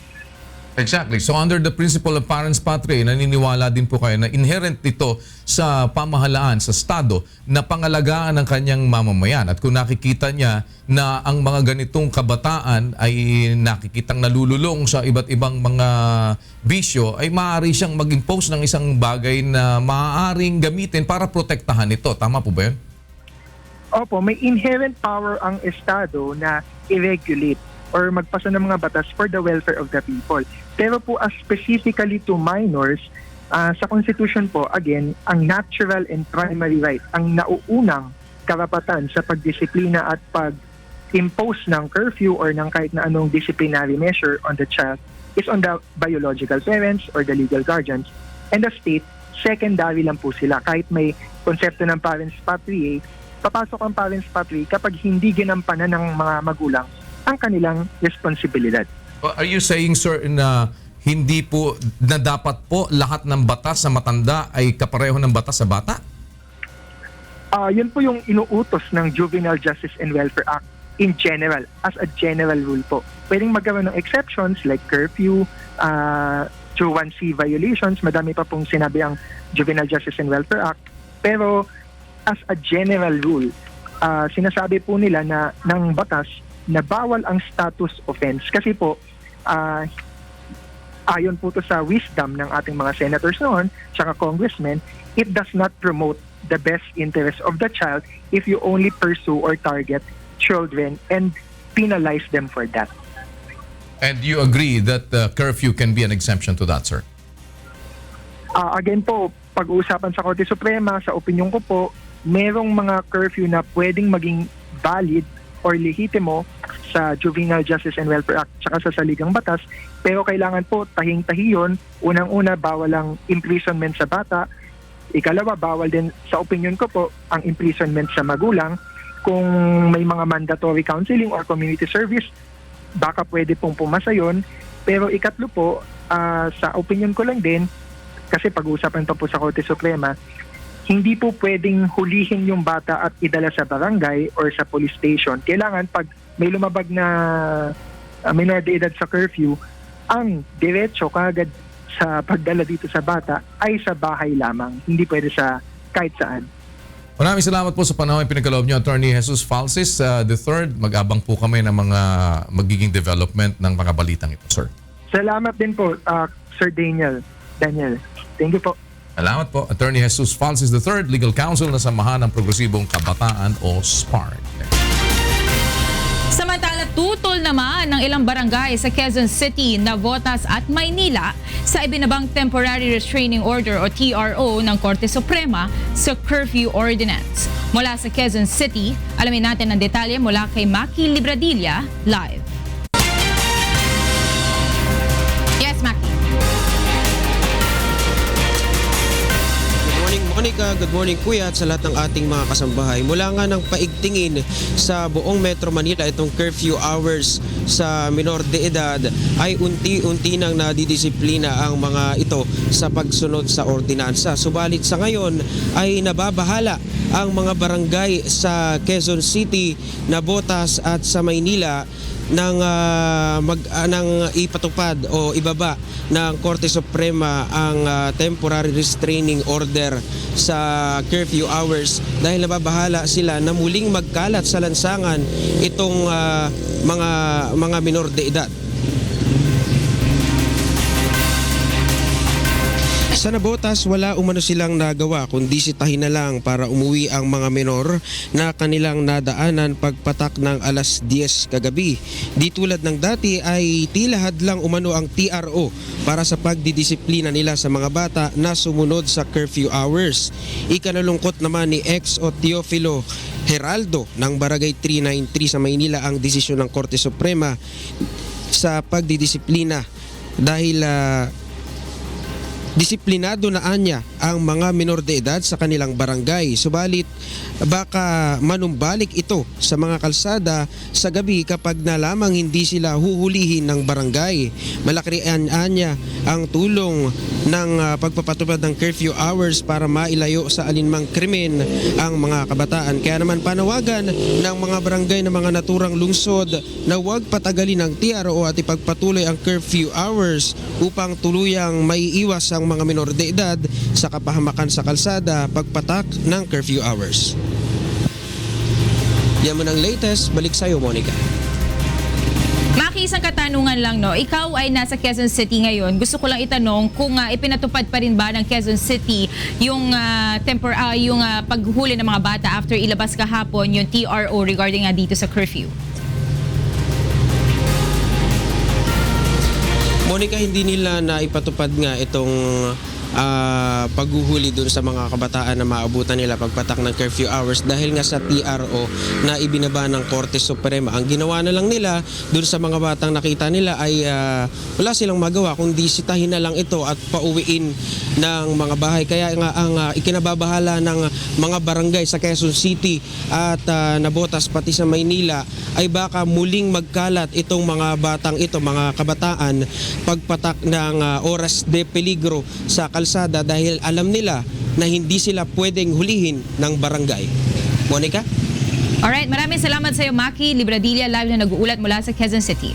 Exactly. So under the principle of parens patriae, naniniwala din po kayo na inherent ito sa pamahalaan, sa Estado, na pangalagaan ng kanyang mamamayan. At kung nakikita niya na ang mga ganitong kabataan ay nakikitang nalululong sa iba't ibang mga bisyo, ay maaari siyang mag-impose ng isang bagay na maaaring gamitin para protektahan ito. Tama po ba yun? Opo, may inherent power ang Estado na i-regulate or magpasa ng mga batas for the welfare of the people. Pero po as specifically to minors, sa Constitution po, again, ang natural and primary right, ang nauunang karapatan sa pagdisiplina at pag-impose ng curfew or ng kahit na anong disciplinary measure on the child is on the biological parents or the legal guardians. And the state, secondary lang po sila. Kahit may konsepto ng parens patriae, papasok ang parens patriae kapag hindi ginampanan ng mga magulang ang kanilang responsibilidad. Are you saying, sir, na hindi po, na dapat po lahat ng batas sa matanda ay kapareho ng batas sa bata? Yun po yung inuutos ng Juvenile Justice and Welfare Act in general, as a general rule po. Pwedeng magkaroon ng exceptions like curfew, 2(1)C violations, madami pa pong sinabi ang Juvenile Justice and Welfare Act. Pero as a general rule, sinasabi po nila na ng batas na bawal ang status offense kasi po ayon po to sa wisdom ng ating mga senators noon tsaka congressmen, it does not promote the best interest of the child if you only pursue or target children and penalize them for that. And you agree that curfew can be an exemption to that, sir? Again po, pag-uusapan sa Korte Suprema, sa opinion ko po, merong mga curfew na pwedeng maging valid or lehitimo sa Juvenile Justice and Welfare Act tsaka sa Saligang Batas, pero kailangan po tahing-tahi yun. Unang-una, bawal ang imprisonment sa bata. Ikalawa, bawal din sa opinion ko po ang imprisonment sa magulang. Kung may mga mandatory counseling or community service, baka pwede pong pumasa yun. Pero ikatlo po, sa opinion ko lang din, kasi pag-uusapan pa po sa Korte Suprema, hindi po pwedeng hulihin yung bata at idala sa barangay or sa police station. Kailangan pag may lumabag na minor de edad sa curfew, ang diretso kagad sa pagdala dito sa bata ay sa bahay lamang. Hindi pwede sa kahit saan. Maraming salamat po sa panahon pinagkaloob niyo, Attorney Jesus Falsis III. Mag-abang po kami ng mga magiging development ng mga balitang ito, sir. Salamat din po, Sir Daniel. Thank you po. Salamat po, Attorney Jesus Falsis III, Legal Counsel na Samahan ng Progresibong Kabataan o SPARK. Samantala, tutol naman ng ilang barangay sa Quezon City, Navotas at Maynila sa ibinabang Temporary Restraining Order o TRO ng Korte Suprema sa Curfew Ordinance. Mula sa Quezon City, alamin natin ang detalye mula kay Maki Libradilla, live. Yes, Maki. Monica, good morning kuya at sa lahat ng ating mga kasambahay. Mula nga ng paigtingin sa buong Metro Manila itong curfew hours sa minor de edad ay unti-unti nang nadidisiplina ang mga ito sa pagsunod sa ordinansa. Subalit sa ngayon ay nababahala ang mga barangay sa Quezon City, Navotas at sa Maynila nang ipatupad o ibaba ng Korte Suprema ang temporary restraining order sa curfew hours dahil nababahala sila na muling magkalat sa lansangan itong mga minor de edad. Sa Navotas, wala umano silang nagawa kundi sitahin na lang para umuwi ang mga menor na kanilang nadaanan pagpatak ng alas 10 kagabi. Di tulad ng dati ay tila hadlang umano ang TRO para sa pagdidisiplina nila sa mga bata na sumunod sa curfew hours. Ikanalungkot naman ni ex-o Teofilo Heraldo ng Barangay 393 sa Maynila ang desisyon ng Korte Suprema sa pagdidisiplina dahil disiplinado na anya ang mga minor de edad sa kanilang barangay. Subalit baka manumbalik ito sa mga kalsada sa gabi kapag na lamang hindi sila huhulihin ng barangay. Malaki rin anya ang tulong ng pagpapatupad ng curfew hours para mailayo sa alinmang krimen ang mga kabataan. Kaya naman panawagan ng mga barangay na mga naturang lungsod na huwag patagalin ang TRO at ipagpatuloy ang curfew hours upang tuluyang maiiwas ang mga minor de edad sa kapahamakan sa kalsada pagpatak ng curfew hours. Yan mo ng latest. Balik sa'yo, Monica. Maki, isang katanungan lang, no? Ikaw ay nasa Quezon City ngayon. Gusto ko lang itanong kung ipinatupad pa rin ba ng Quezon City yung paghuli ng mga bata after ilabas kahapon yung TRO regarding dito sa curfew. Monica, hindi nila naipatupad nga itong paghuhuli dun sa mga kabataan na maabutan nila pagpatak ng curfew hours dahil nga sa TRO na ibinaba ng Korte Suprema. Ang ginawa na lang nila dun sa mga batang nakita nila ay wala silang magawa kundi sitahin na lang ito at pauwiin ng mga bahay. Kaya nga ang ikinababahala ng mga barangay sa Quezon City at Navotas pati sa Maynila ay baka muling magkalat itong mga batang ito, mga kabataan, pagpatak ng oras de peligro sa kalsada dahil alam nila na hindi sila pwedeng hulihin ng barangay. Monica? Alright, maraming salamat sa iyo, Maki Libradilla, live na nag-uulat mula sa Quezon City.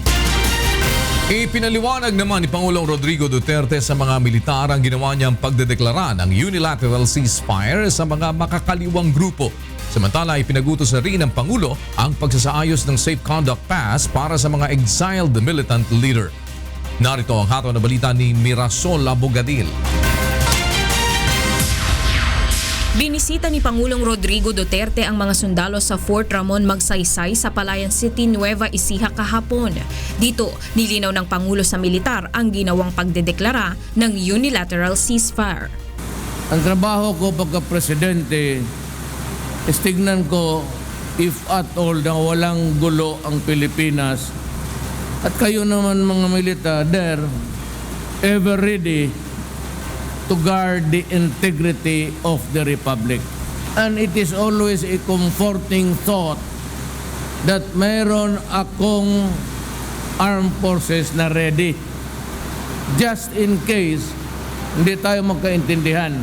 Ipinaliwanag naman ni Pangulong Rodrigo Duterte sa mga militar ang ginawa niyang pagdedeklara ng unilateral ceasefire sa mga makakaliwang grupo. Samantala, ipinagutos na rin ng Pangulo ang pagsasaayos ng Safe Conduct Pass para sa mga exiled militant leader. Narito ang hatol na balita ni Mirasol Abogadil. Binisita ni Pangulong Rodrigo Duterte ang mga sundalo sa Fort Ramon Magsaysay sa Palayan City, Nueva Ecija kahapon. Dito, nilinaw ng Pangulo sa militar ang ginawang pagdedeklara ng unilateral ceasefire. Ang trabaho ko pagka-presidente, tignan ko if at all na walang gulo ang Pilipinas. At kayo naman mga militar there, ever ready to guard the integrity of the Republic. And it is always a comforting thought that mayroon akong armed forces na ready. Just in case hindi tayo magkaintindihan.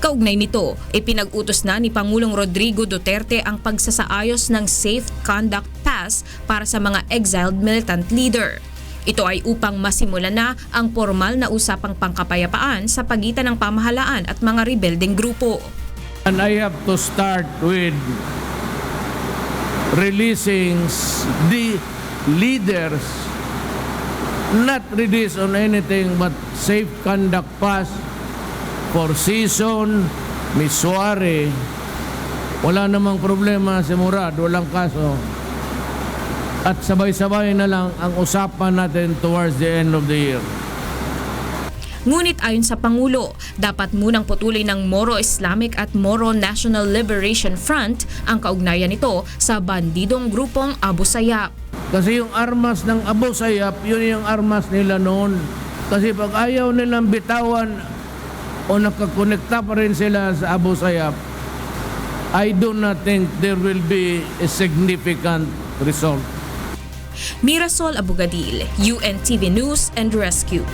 Kaugnay nito, ipinag-utos na ni Pangulong Rodrigo Duterte ang pagsasaayos ng Safe Conduct Pass para sa mga exiled militant leader. Ito ay upang masimulan na ang formal na usapang pangkapayapaan sa pagitan ng pamahalaan at mga rebeldeng grupo. And I have to start with releasing the leaders, not release on anything but Safe Conduct Pass for Season, Misuare. Wala namang problema si Murad, walang kaso. At sabay-sabay na lang ang usapan natin towards the end of the year. Ngunit ayon sa Pangulo, dapat munang putulin ng Moro Islamic at Moro National Liberation Front ang kaugnayan nito sa bandidong grupong Abu Sayyaf. Kasi yung armas ng Abu Sayyaf, yun yung armas nila noon. Kasi pag ayaw nilang bitawan o nakakonekta pa rin sila sa Abu Sayyaf, I do not think there will be a significant result. Mirasol Abogadil, UNTV News and Rescue.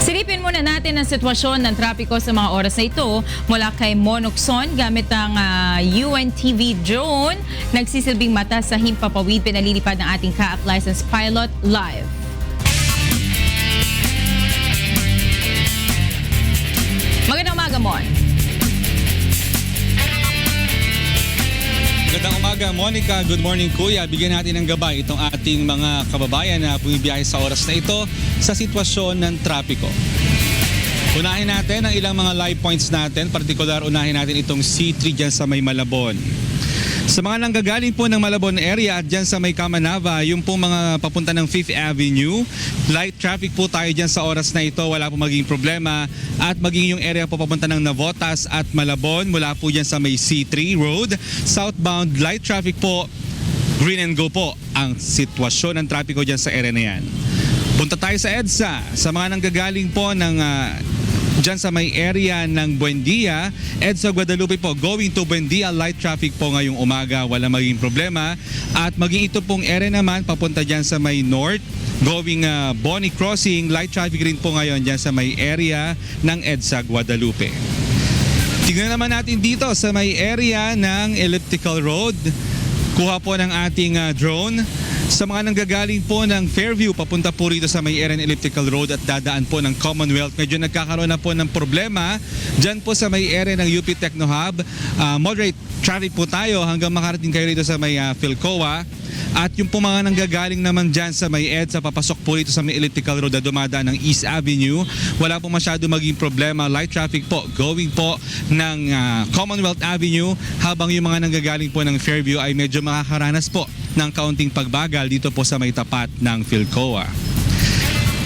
Silipin muna natin ang sitwasyon ng trapiko sa mga oras na ito mula kay Monokson gamit ang UNTV drone. Nagsisilbing mata sa himpapawid, pinalilipad ng ating CAAT licensed pilot live. Magandang umaga, Mon. Magandang umaga, Monica. Good morning, Kuya. Bigyan natin ng gabay itong ating mga kababayan na bumibiyahe sa oras na ito sa sitwasyon ng trapiko. Unahin natin ang ilang mga live points natin. Partikular, unahin natin itong C3 dyan sa may Malabon. Sa mga nanggagaling po ng Malabon area at dyan sa may Kamanava, yung po mga papunta ng 5th Avenue, light traffic po tayo dyan sa oras na ito, wala po magiging problema. At maging yung area po papunta ng Navotas at Malabon, mula po dyan sa may C3 Road, southbound light traffic po green and go po ang sitwasyon ng trapiko dyan sa area na yan. Punta tayo sa EDSA. Sa mga nanggagaling po ng dyan sa may area ng Buendia, EDSA Guadalupe po, going to Buendia, light traffic po ngayong umaga, wala maging problema. At maging ito pong area naman, papunta dyan sa may north, going Bonnie Crossing, light traffic rin po ngayon dyan sa may area ng EDSA Guadalupe. Tingnan naman natin dito sa may area ng Elliptical Road. Kuha po ng ating drone. Sa mga nanggagaling po ng Fairview, papunta po rito sa may area ng Elliptical Road at dadaan po ng Commonwealth. Medyo nagkakaroon na po ng problema dyan po sa may area ng UP Techno Hub. Moderate traffic po tayo hanggang makarating kayo rito sa may Philcoa. At yung po mga nanggagaling naman dyan sa may EDSA, papasok po rito sa may Elliptical Road na dumadaan ng East Avenue. Wala po masyado maging problema. Light traffic po going po ng Commonwealth Avenue, habang yung mga nanggagaling po ng Fairview ay medyo makakaranas po ng kaunting pagbagal dito po sa may tapat ng Philcoa.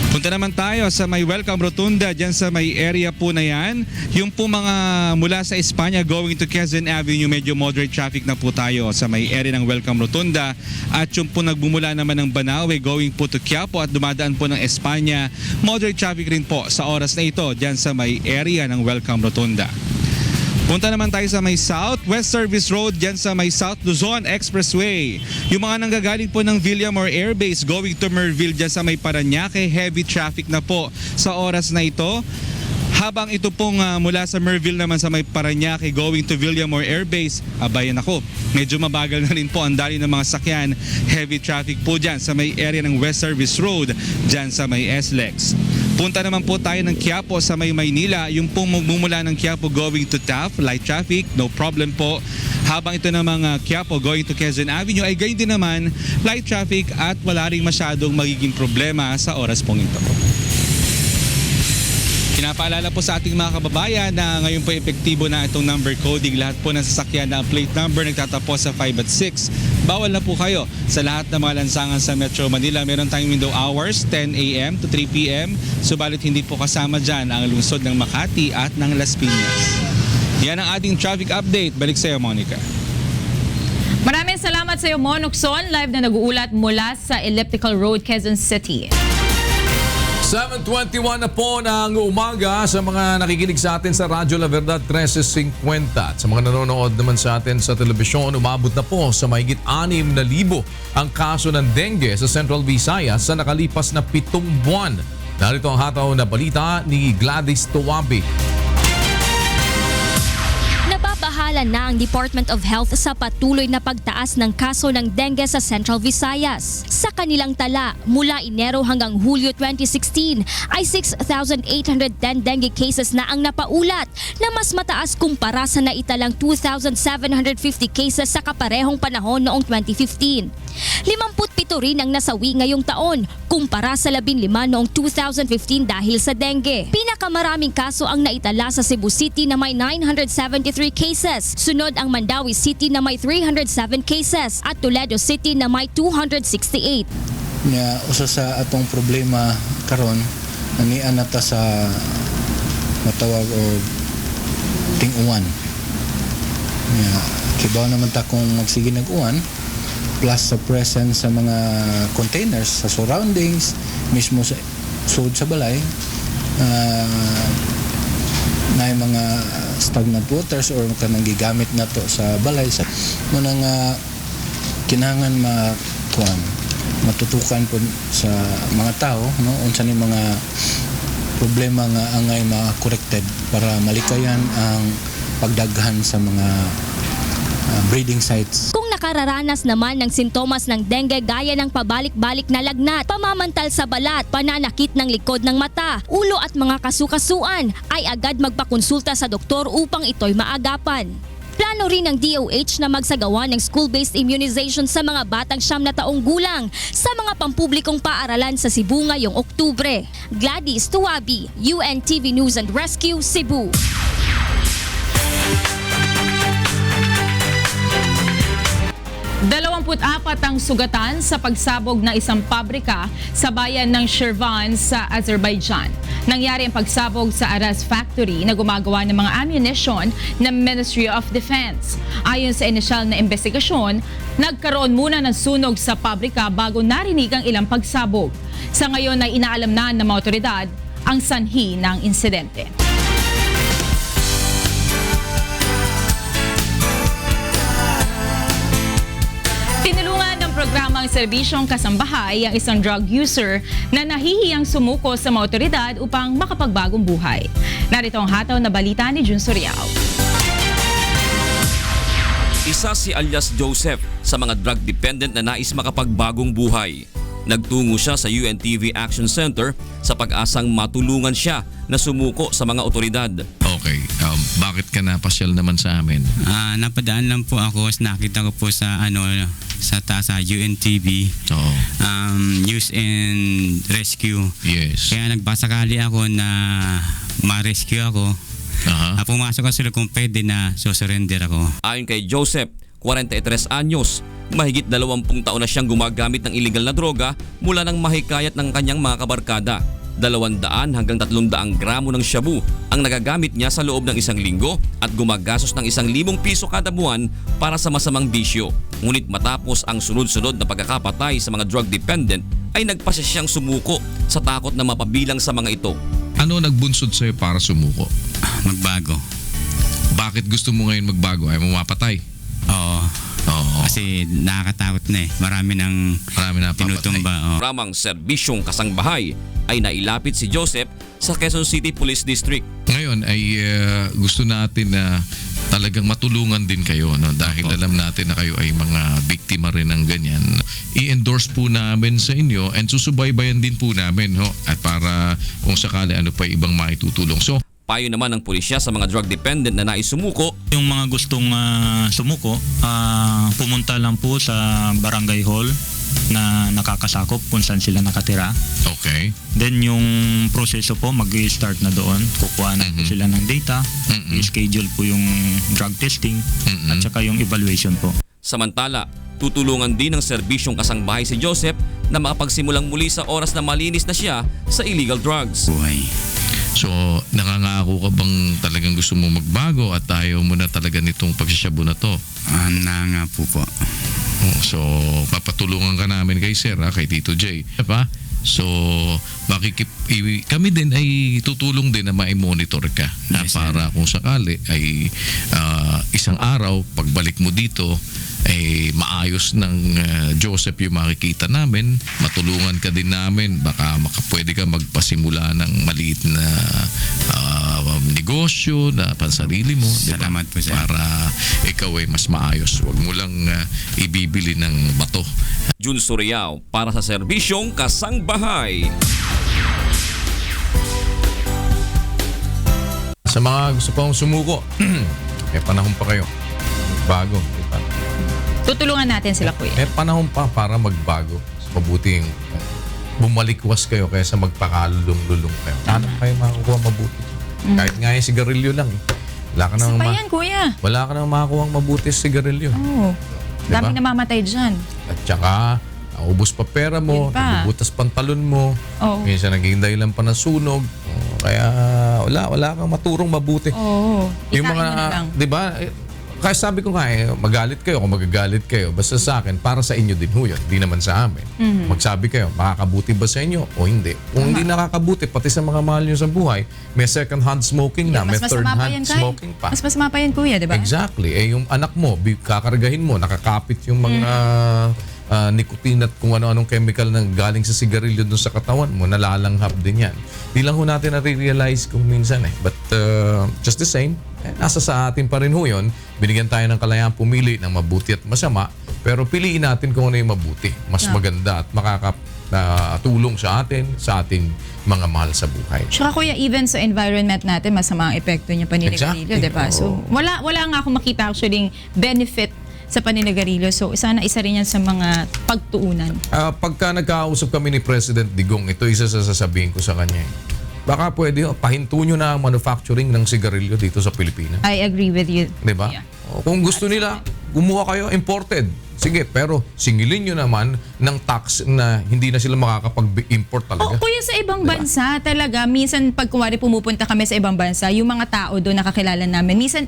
Punta naman tayo sa may Welcome Rotunda, dyan sa may area po na yan. Yung po mga mula sa Espanya going to Quezon Avenue, medyo moderate traffic na po tayo sa may area ng Welcome Rotunda. At yung po nagbumula naman ng Banawe going po to Quiapo at dumadaan po ng Espanya, moderate traffic rin po sa oras na ito dyan sa may area ng Welcome Rotunda. Punta naman tayo sa may South West Service Road dyan sa may South Luzon Expressway. Yung mga nanggagaling po ng Villamor Air Base going to Merville dyan sa may Parañaque, heavy traffic na po sa oras na ito. Habang ito pong mula sa Merville naman sa may Parañaque going to Villamor Air Base, abayan ako, medyo mabagal na rin po ang dali ng mga sakyan. Heavy traffic po dyan sa may area ng West Service Road dyan sa may SLEX. Punta naman po tayo ng Quiapo sa may Maynila. Yung pong magmumula ng Quiapo going to Taft, light traffic, no problem po. Habang ito namang Quiapo going to Quezon Avenue ay gayon din naman, light traffic at wala ring masyadong magiging problema sa oras pong ito. Pinapaalala po sa ating mga kababayan na ngayon po epektibo na itong number coding. Lahat po ng sasakyan na plate number nagtatapos sa 5 at 6. Bawal na po kayo sa lahat ng mga lansangan sa Metro Manila. Meron tayong window hours, 10 a.m. to 3 p.m. Subalit hindi po kasama dyan ang lungsod ng Makati at ng Las Piñas. Yan ang ating traffic update. Balik sa iyo, Monica. Maraming salamat sa iyo, Monokson. Live na nag-uulat mula sa Elliptical Road, Quezon City. 7:21 na po ng umaga sa mga nakikinig sa atin sa Radyo La Verdad 1350. At sa mga nanonood naman sa atin sa telebisyon, umabot na po sa mahigit 6,000 ang kaso ng dengue sa Central Visayas sa nakalipas na 7 buwan. Narito ang hataw na balita ni Gladys Tuwabi. Nababahala na ang Department of Health sa patuloy na pagtaas ng kaso ng dengue sa Central Visayas. Sa kanilang tala, mula Enero hanggang Hulyo 2016 ay 6,810 dengue cases na ang napaulat, na mas mataas kumpara sa naitalang 2,750 cases sa kaparehong panahon noong 2015. 57 rin ang nasawi ngayong taon kumpara sa 15 noong 2015 dahil sa dengue. Pinakamaraming kaso ang naitala sa Cebu City na may 973 cases. Sunod ang Mandawi City na may 307 cases at Toledo City na may 268. Usa sa atong problema karon nanian nata sa matawag o ting-uwan. Kibaw naman ta kung magsige nag-uwan plus sa presence sa mga containers sa surroundings mismo sa sud sa balay na mga stagnant waters or kanang gigamit na to sa balay sa muna nga kinahanglan matutukan po sa mga tao, no, unsa ni mga problema nga angay ma-corrected para malikayan ang pagdaghan sa mga breeding sites. Kung nakararanas naman ng sintomas ng dengue gaya ng pabalik-balik na lagnat, pamamantal sa balat, pananakit ng likod ng mata, ulo at mga kasukasuan, ay agad magpakonsulta sa doktor upang ito'y maagapan. Plano rin ng DOH na magsagawa ng school-based immunization sa mga batang 9 na taong gulang sa mga pampublikong paaralan sa Cebu ngayong Oktubre. Gladys Tuwabi, UNTV News and Rescue, Cebu. 24 ang sugatan sa pagsabog ng isang pabrika sa bayan ng Shirvan sa Azerbaijan. Nangyari ang pagsabog sa Aras Factory na gumagawa ng mga ammunition ng Ministry of Defense. Ayon sa inisyal na investigasyon, nagkaroon muna ng sunog sa pabrika bago narinig ang ilang pagsabog. Sa ngayon ay inaalam na ng mga otoridad ang sanhi ng insidente. Tinulungan ng programang Serbisyong Kasambahay ang isang drug user na nahihiyang sumuko sa mga otoridad upang makapagbagong buhay. Narito ang hataw na balita ni Jun Soriao. Isa si alias Joseph sa mga drug dependent na nais makapagbagong buhay. Nagtungo siya sa UNTV Action Center sa pag-asang matulungan siya na sumuko sa mga otoridad. Okay, bakit ka napasyal naman sa amin? Napadaan lang po ako, nakita ko po sa sa taas sa UNTV. Use and rescue. Yes. Kaya nagbasakali ako na ma-rescue ako. Pumasok ako sila kung pwede na surrender ako. Ayon kay Joseph, 43 anyos, mahigit 20 taon na siyang gumagamit ng illegal na droga mula nang mahikayat ng kanyang mga kabarkada. 200 hanggang 300 gramo ng shabu ang nagagamit niya sa loob ng isang linggo at gumagastos ng 1,000 piso kada buwan para sa masamang bisyo. Ngunit matapos ang sunod-sunod na pagkakapatay sa mga drug dependent ay nagpasya siyang sumuko sa takot na mapabilang sa mga ito. Ano nagbunsod sa'yo para sumuko? Magbago. Bakit gusto mo ngayon magbago? Ay mo mapatay? Oo. Kasi nakakatakot na eh. Marami nang tinutumba. Programang Serbisyong Kasangbahay ay nailapit si Joseph sa Quezon City Police District. Ngayon ay gusto natin na talagang matulungan din kayo, no? Dahil alam natin na kayo ay mga biktima rin ng ganyan. I-endorse po namin sa inyo and susubaybayan din po namin, ho? At para kung sakali ano pa ibang maitutulong. So, payo naman ng pulisya sa mga drug dependent na nais sumuko. Yung mga gustong sumuko, pumunta lang po sa barangay hall na nakakasakop kung saan sila nakatira. Okay. Then yung proseso po mag-i-start na doon. Kukuha na po sila ng data, i-schedule po yung drug testing at saka yung evaluation po. Samantala, tutulungan din ng Serbisyong Kasangbahay si Joseph na makapagsimulang muli sa oras na malinis na siya sa illegal drugs. So, nangangako ka bang talagang gusto mo magbago at ayaw mo na talaga nitong pagsasyabu na to? Nangangapo po. So, papatulungan ka namin kay Sir, kay Tito J. Diba? So, kami din ay tutulong din na ma-monitor ka na para kung sakali ay isang araw, pagbalik mo dito, ay maayos ng Joseph yung makikita namin, matulungan ka din namin, baka pwede ka magpasimula ng maliit na negosyo na pansarili mo. Salamat po, sir. Para ikaw ay mas maayos. Huwag mo lang ibibili ng bato. Jun Soriao para sa Serbisyong Kasangbahay. Sa mga gusto pang sumuko, may panahon pa kayo. Bago. Tutulungan natin sila, kuya. May panahon pa para magbago. Mabuting bumalikwas kayo kaysa magpakalulong-lulong kayo. Ano kayo makakuha mabuti? Kahit nga yung sigarilyo lang. Wala ka nang yan, kuya. Wala ka nang makakuha mabuti sa sigarilyo. Oo. Diba? Daming namamatay dyan. At saka, naubos pa pera mo, nabubutas pantalon mo, minsan naging dahilan pa ng sunog. Kaya wala kang maturong mabuti. Oo. Yung mga, di ba? Kaya sabi ko nga magalit kayo kung magagalit kayo. Basta sa akin, para sa inyo din ho yun. Di naman sa amin. Magsabi kayo, makakabuti ba sa inyo o hindi? Kung hindi nakakabuti, pati sa mga mahal nyo sa buhay, may second hand smoking na, may third hand smoking pa. Mas masama pa yan, kuya, di ba? Exactly. Yung anak mo, kakargahin mo, nakakapit yung mga nicotine at kung ano-anong chemical na galing sa sigarilyo dun sa katawan mo, nalalanghap din yan. Di lang ho natin nare-realize kung minsan But just the same, nasa sa atin pa rin ho yun. Binigyan tayo ng kalayaan pumili ng mabuti at masama, pero piliin natin kung ano yung mabuti. Mas maganda at makakatulong sa atin, sa ating mga mahal sa buhay. Tsaka kuya, even sa environment natin, masama ang epekto niya paninigarilyo, Exactly. diba? So, wala nga akong makita actually benefit sa paninigarilyo. So, sana isa rin yan sa mga pagtuunan. Pagka nagkausap kami ni President Digong, ito isa sa sasabihin ko sa kanya. Baka pwede, pahinto nyo na ang manufacturing ng sigarilyo dito sa Pilipinas. I agree with you. Diba? Kung gusto nila, Kumuha kayo imported. Sige, pero singilin nyo naman ng tax na hindi na sila makakapag-import talaga. Kuya, sa ibang bansa talaga, minsan pag kumwari pumupunta kami sa ibang bansa, yung mga tao doon nakakilala namin, minsan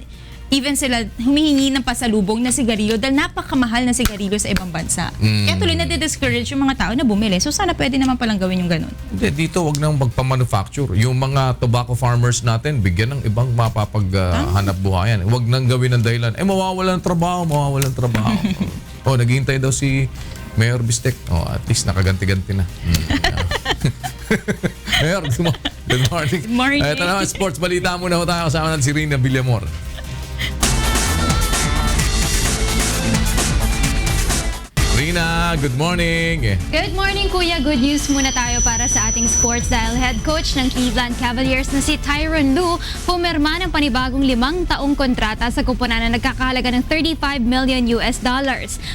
even sila humihingi ng pasalubong na sigarilyo dahil napakamahal na sigarilyo sa ibang bansa. Kaya tuloy na discourage yung mga tao na bumili. So sana pwede naman palang gawin yung ganun. Hindi, dito wag nang magpa-manufacture. Yung mga tobacco farmers natin, bigyan ng ibang mapapaghanap buhayan. Wag nang gawin ng dahilan. mawawalan ng trabaho. Naghihintay daw si Mayor Bistek. At least nakaganti-ganti na. Mayor, good morning. Good morning. Ito naman, sports balita muna ho tayo. Kasama natin si Rina Villamor. Rina, good morning. Good morning, Kuya. Good news muna tayo para sa ating sports dahil head coach ng Cleveland Cavaliers na si Tyronn Lue pumirma ng panibagong 5 taong kontrata sa kupunan na nagkakahalaga ng $35 million.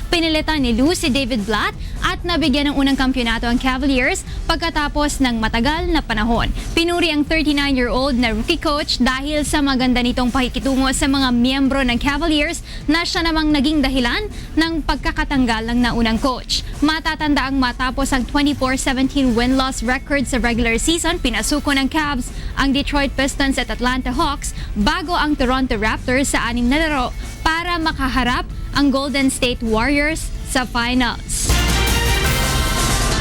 Pinilitan ni Lue si David Blatt at nabigyan ng unang kampyonato ang Cavaliers pagkatapos ng matagal na panahon. Pinuri ang 39-year-old na rookie coach dahil sa maganda nitong pakikitungo sa mga miyembro ng Cavaliers na siya namang naging dahilan ng pagkakatanggal ng naunang coach. Matatanda ang matapos ang 24-17 win-loss record sa regular season, pinasuko ng Cavs ang Detroit Pistons at Atlanta Hawks bago ang Toronto Raptors sa 6 na laro para makaharap ang Golden State Warriors sa finals.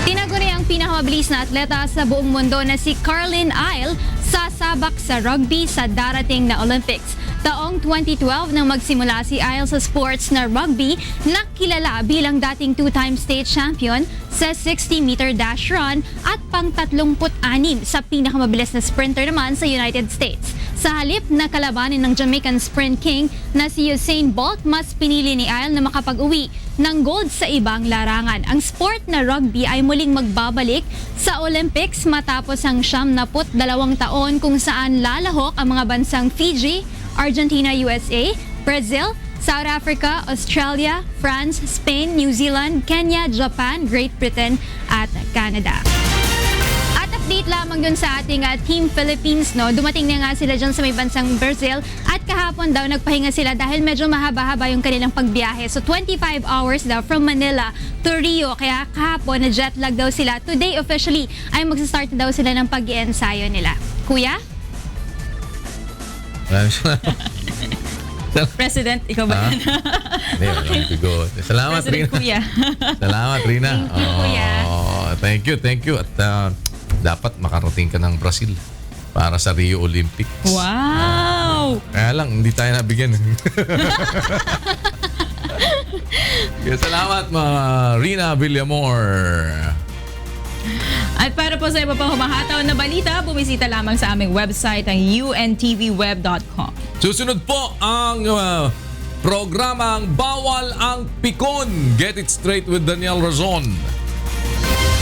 Tinaguri ang pinakamabilis na atleta sa buong mundo na si Carlin Isle sasabak sa rugby sa darating na Olympics. Taong 2012 nang magsimula si Isle sa sports na rugby, nakilala bilang dating 2-time state champion sa 60-meter dash run at pang-36 sa pinakamabilis na sprinter naman sa United States. Sa halip na kalabanin ng Jamaican Sprint King na si Usain Bolt, mas pinili ni Isle na makapag-uwi ng gold sa ibang larangan. Ang sport na rugby ay muling magbabalik sa Olympics matapos ang 72 taon kung saan lalahok ang mga bansang Fiji, Argentina, USA, Brazil, South Africa, Australia, France, Spain, New Zealand, Kenya, Japan, Great Britain at Canada. At update lamang dun sa ating Team Philippines, no? Dumating na nga sila dyan sa may bansang Brazil at kahapon daw nagpahinga sila dahil medyo mahaba-haba yung kanilang pagbiyahe. So 25 hours daw from Manila to Rio. Kaya kahapon na jet lag daw sila. Today officially ay magsastart daw sila ng pag-iensayo nila. Kuya? President, ikaw ba? Salamat, President, Rina. Kuya. Salamat, Rina. Thank you, Kuya. Thank you. At dapat makarating ka ng Brazil para sa Rio Olympics. Wow! Kaya lang, hindi tayo nabigyan. Salamat, Rina Villamor. At para po sa iba pang humahataw na balita, bumisita lamang sa aming website ang untvweb.com. Susunod po ang programang Bawal ang Pikon. Get it straight with Daniel Razon.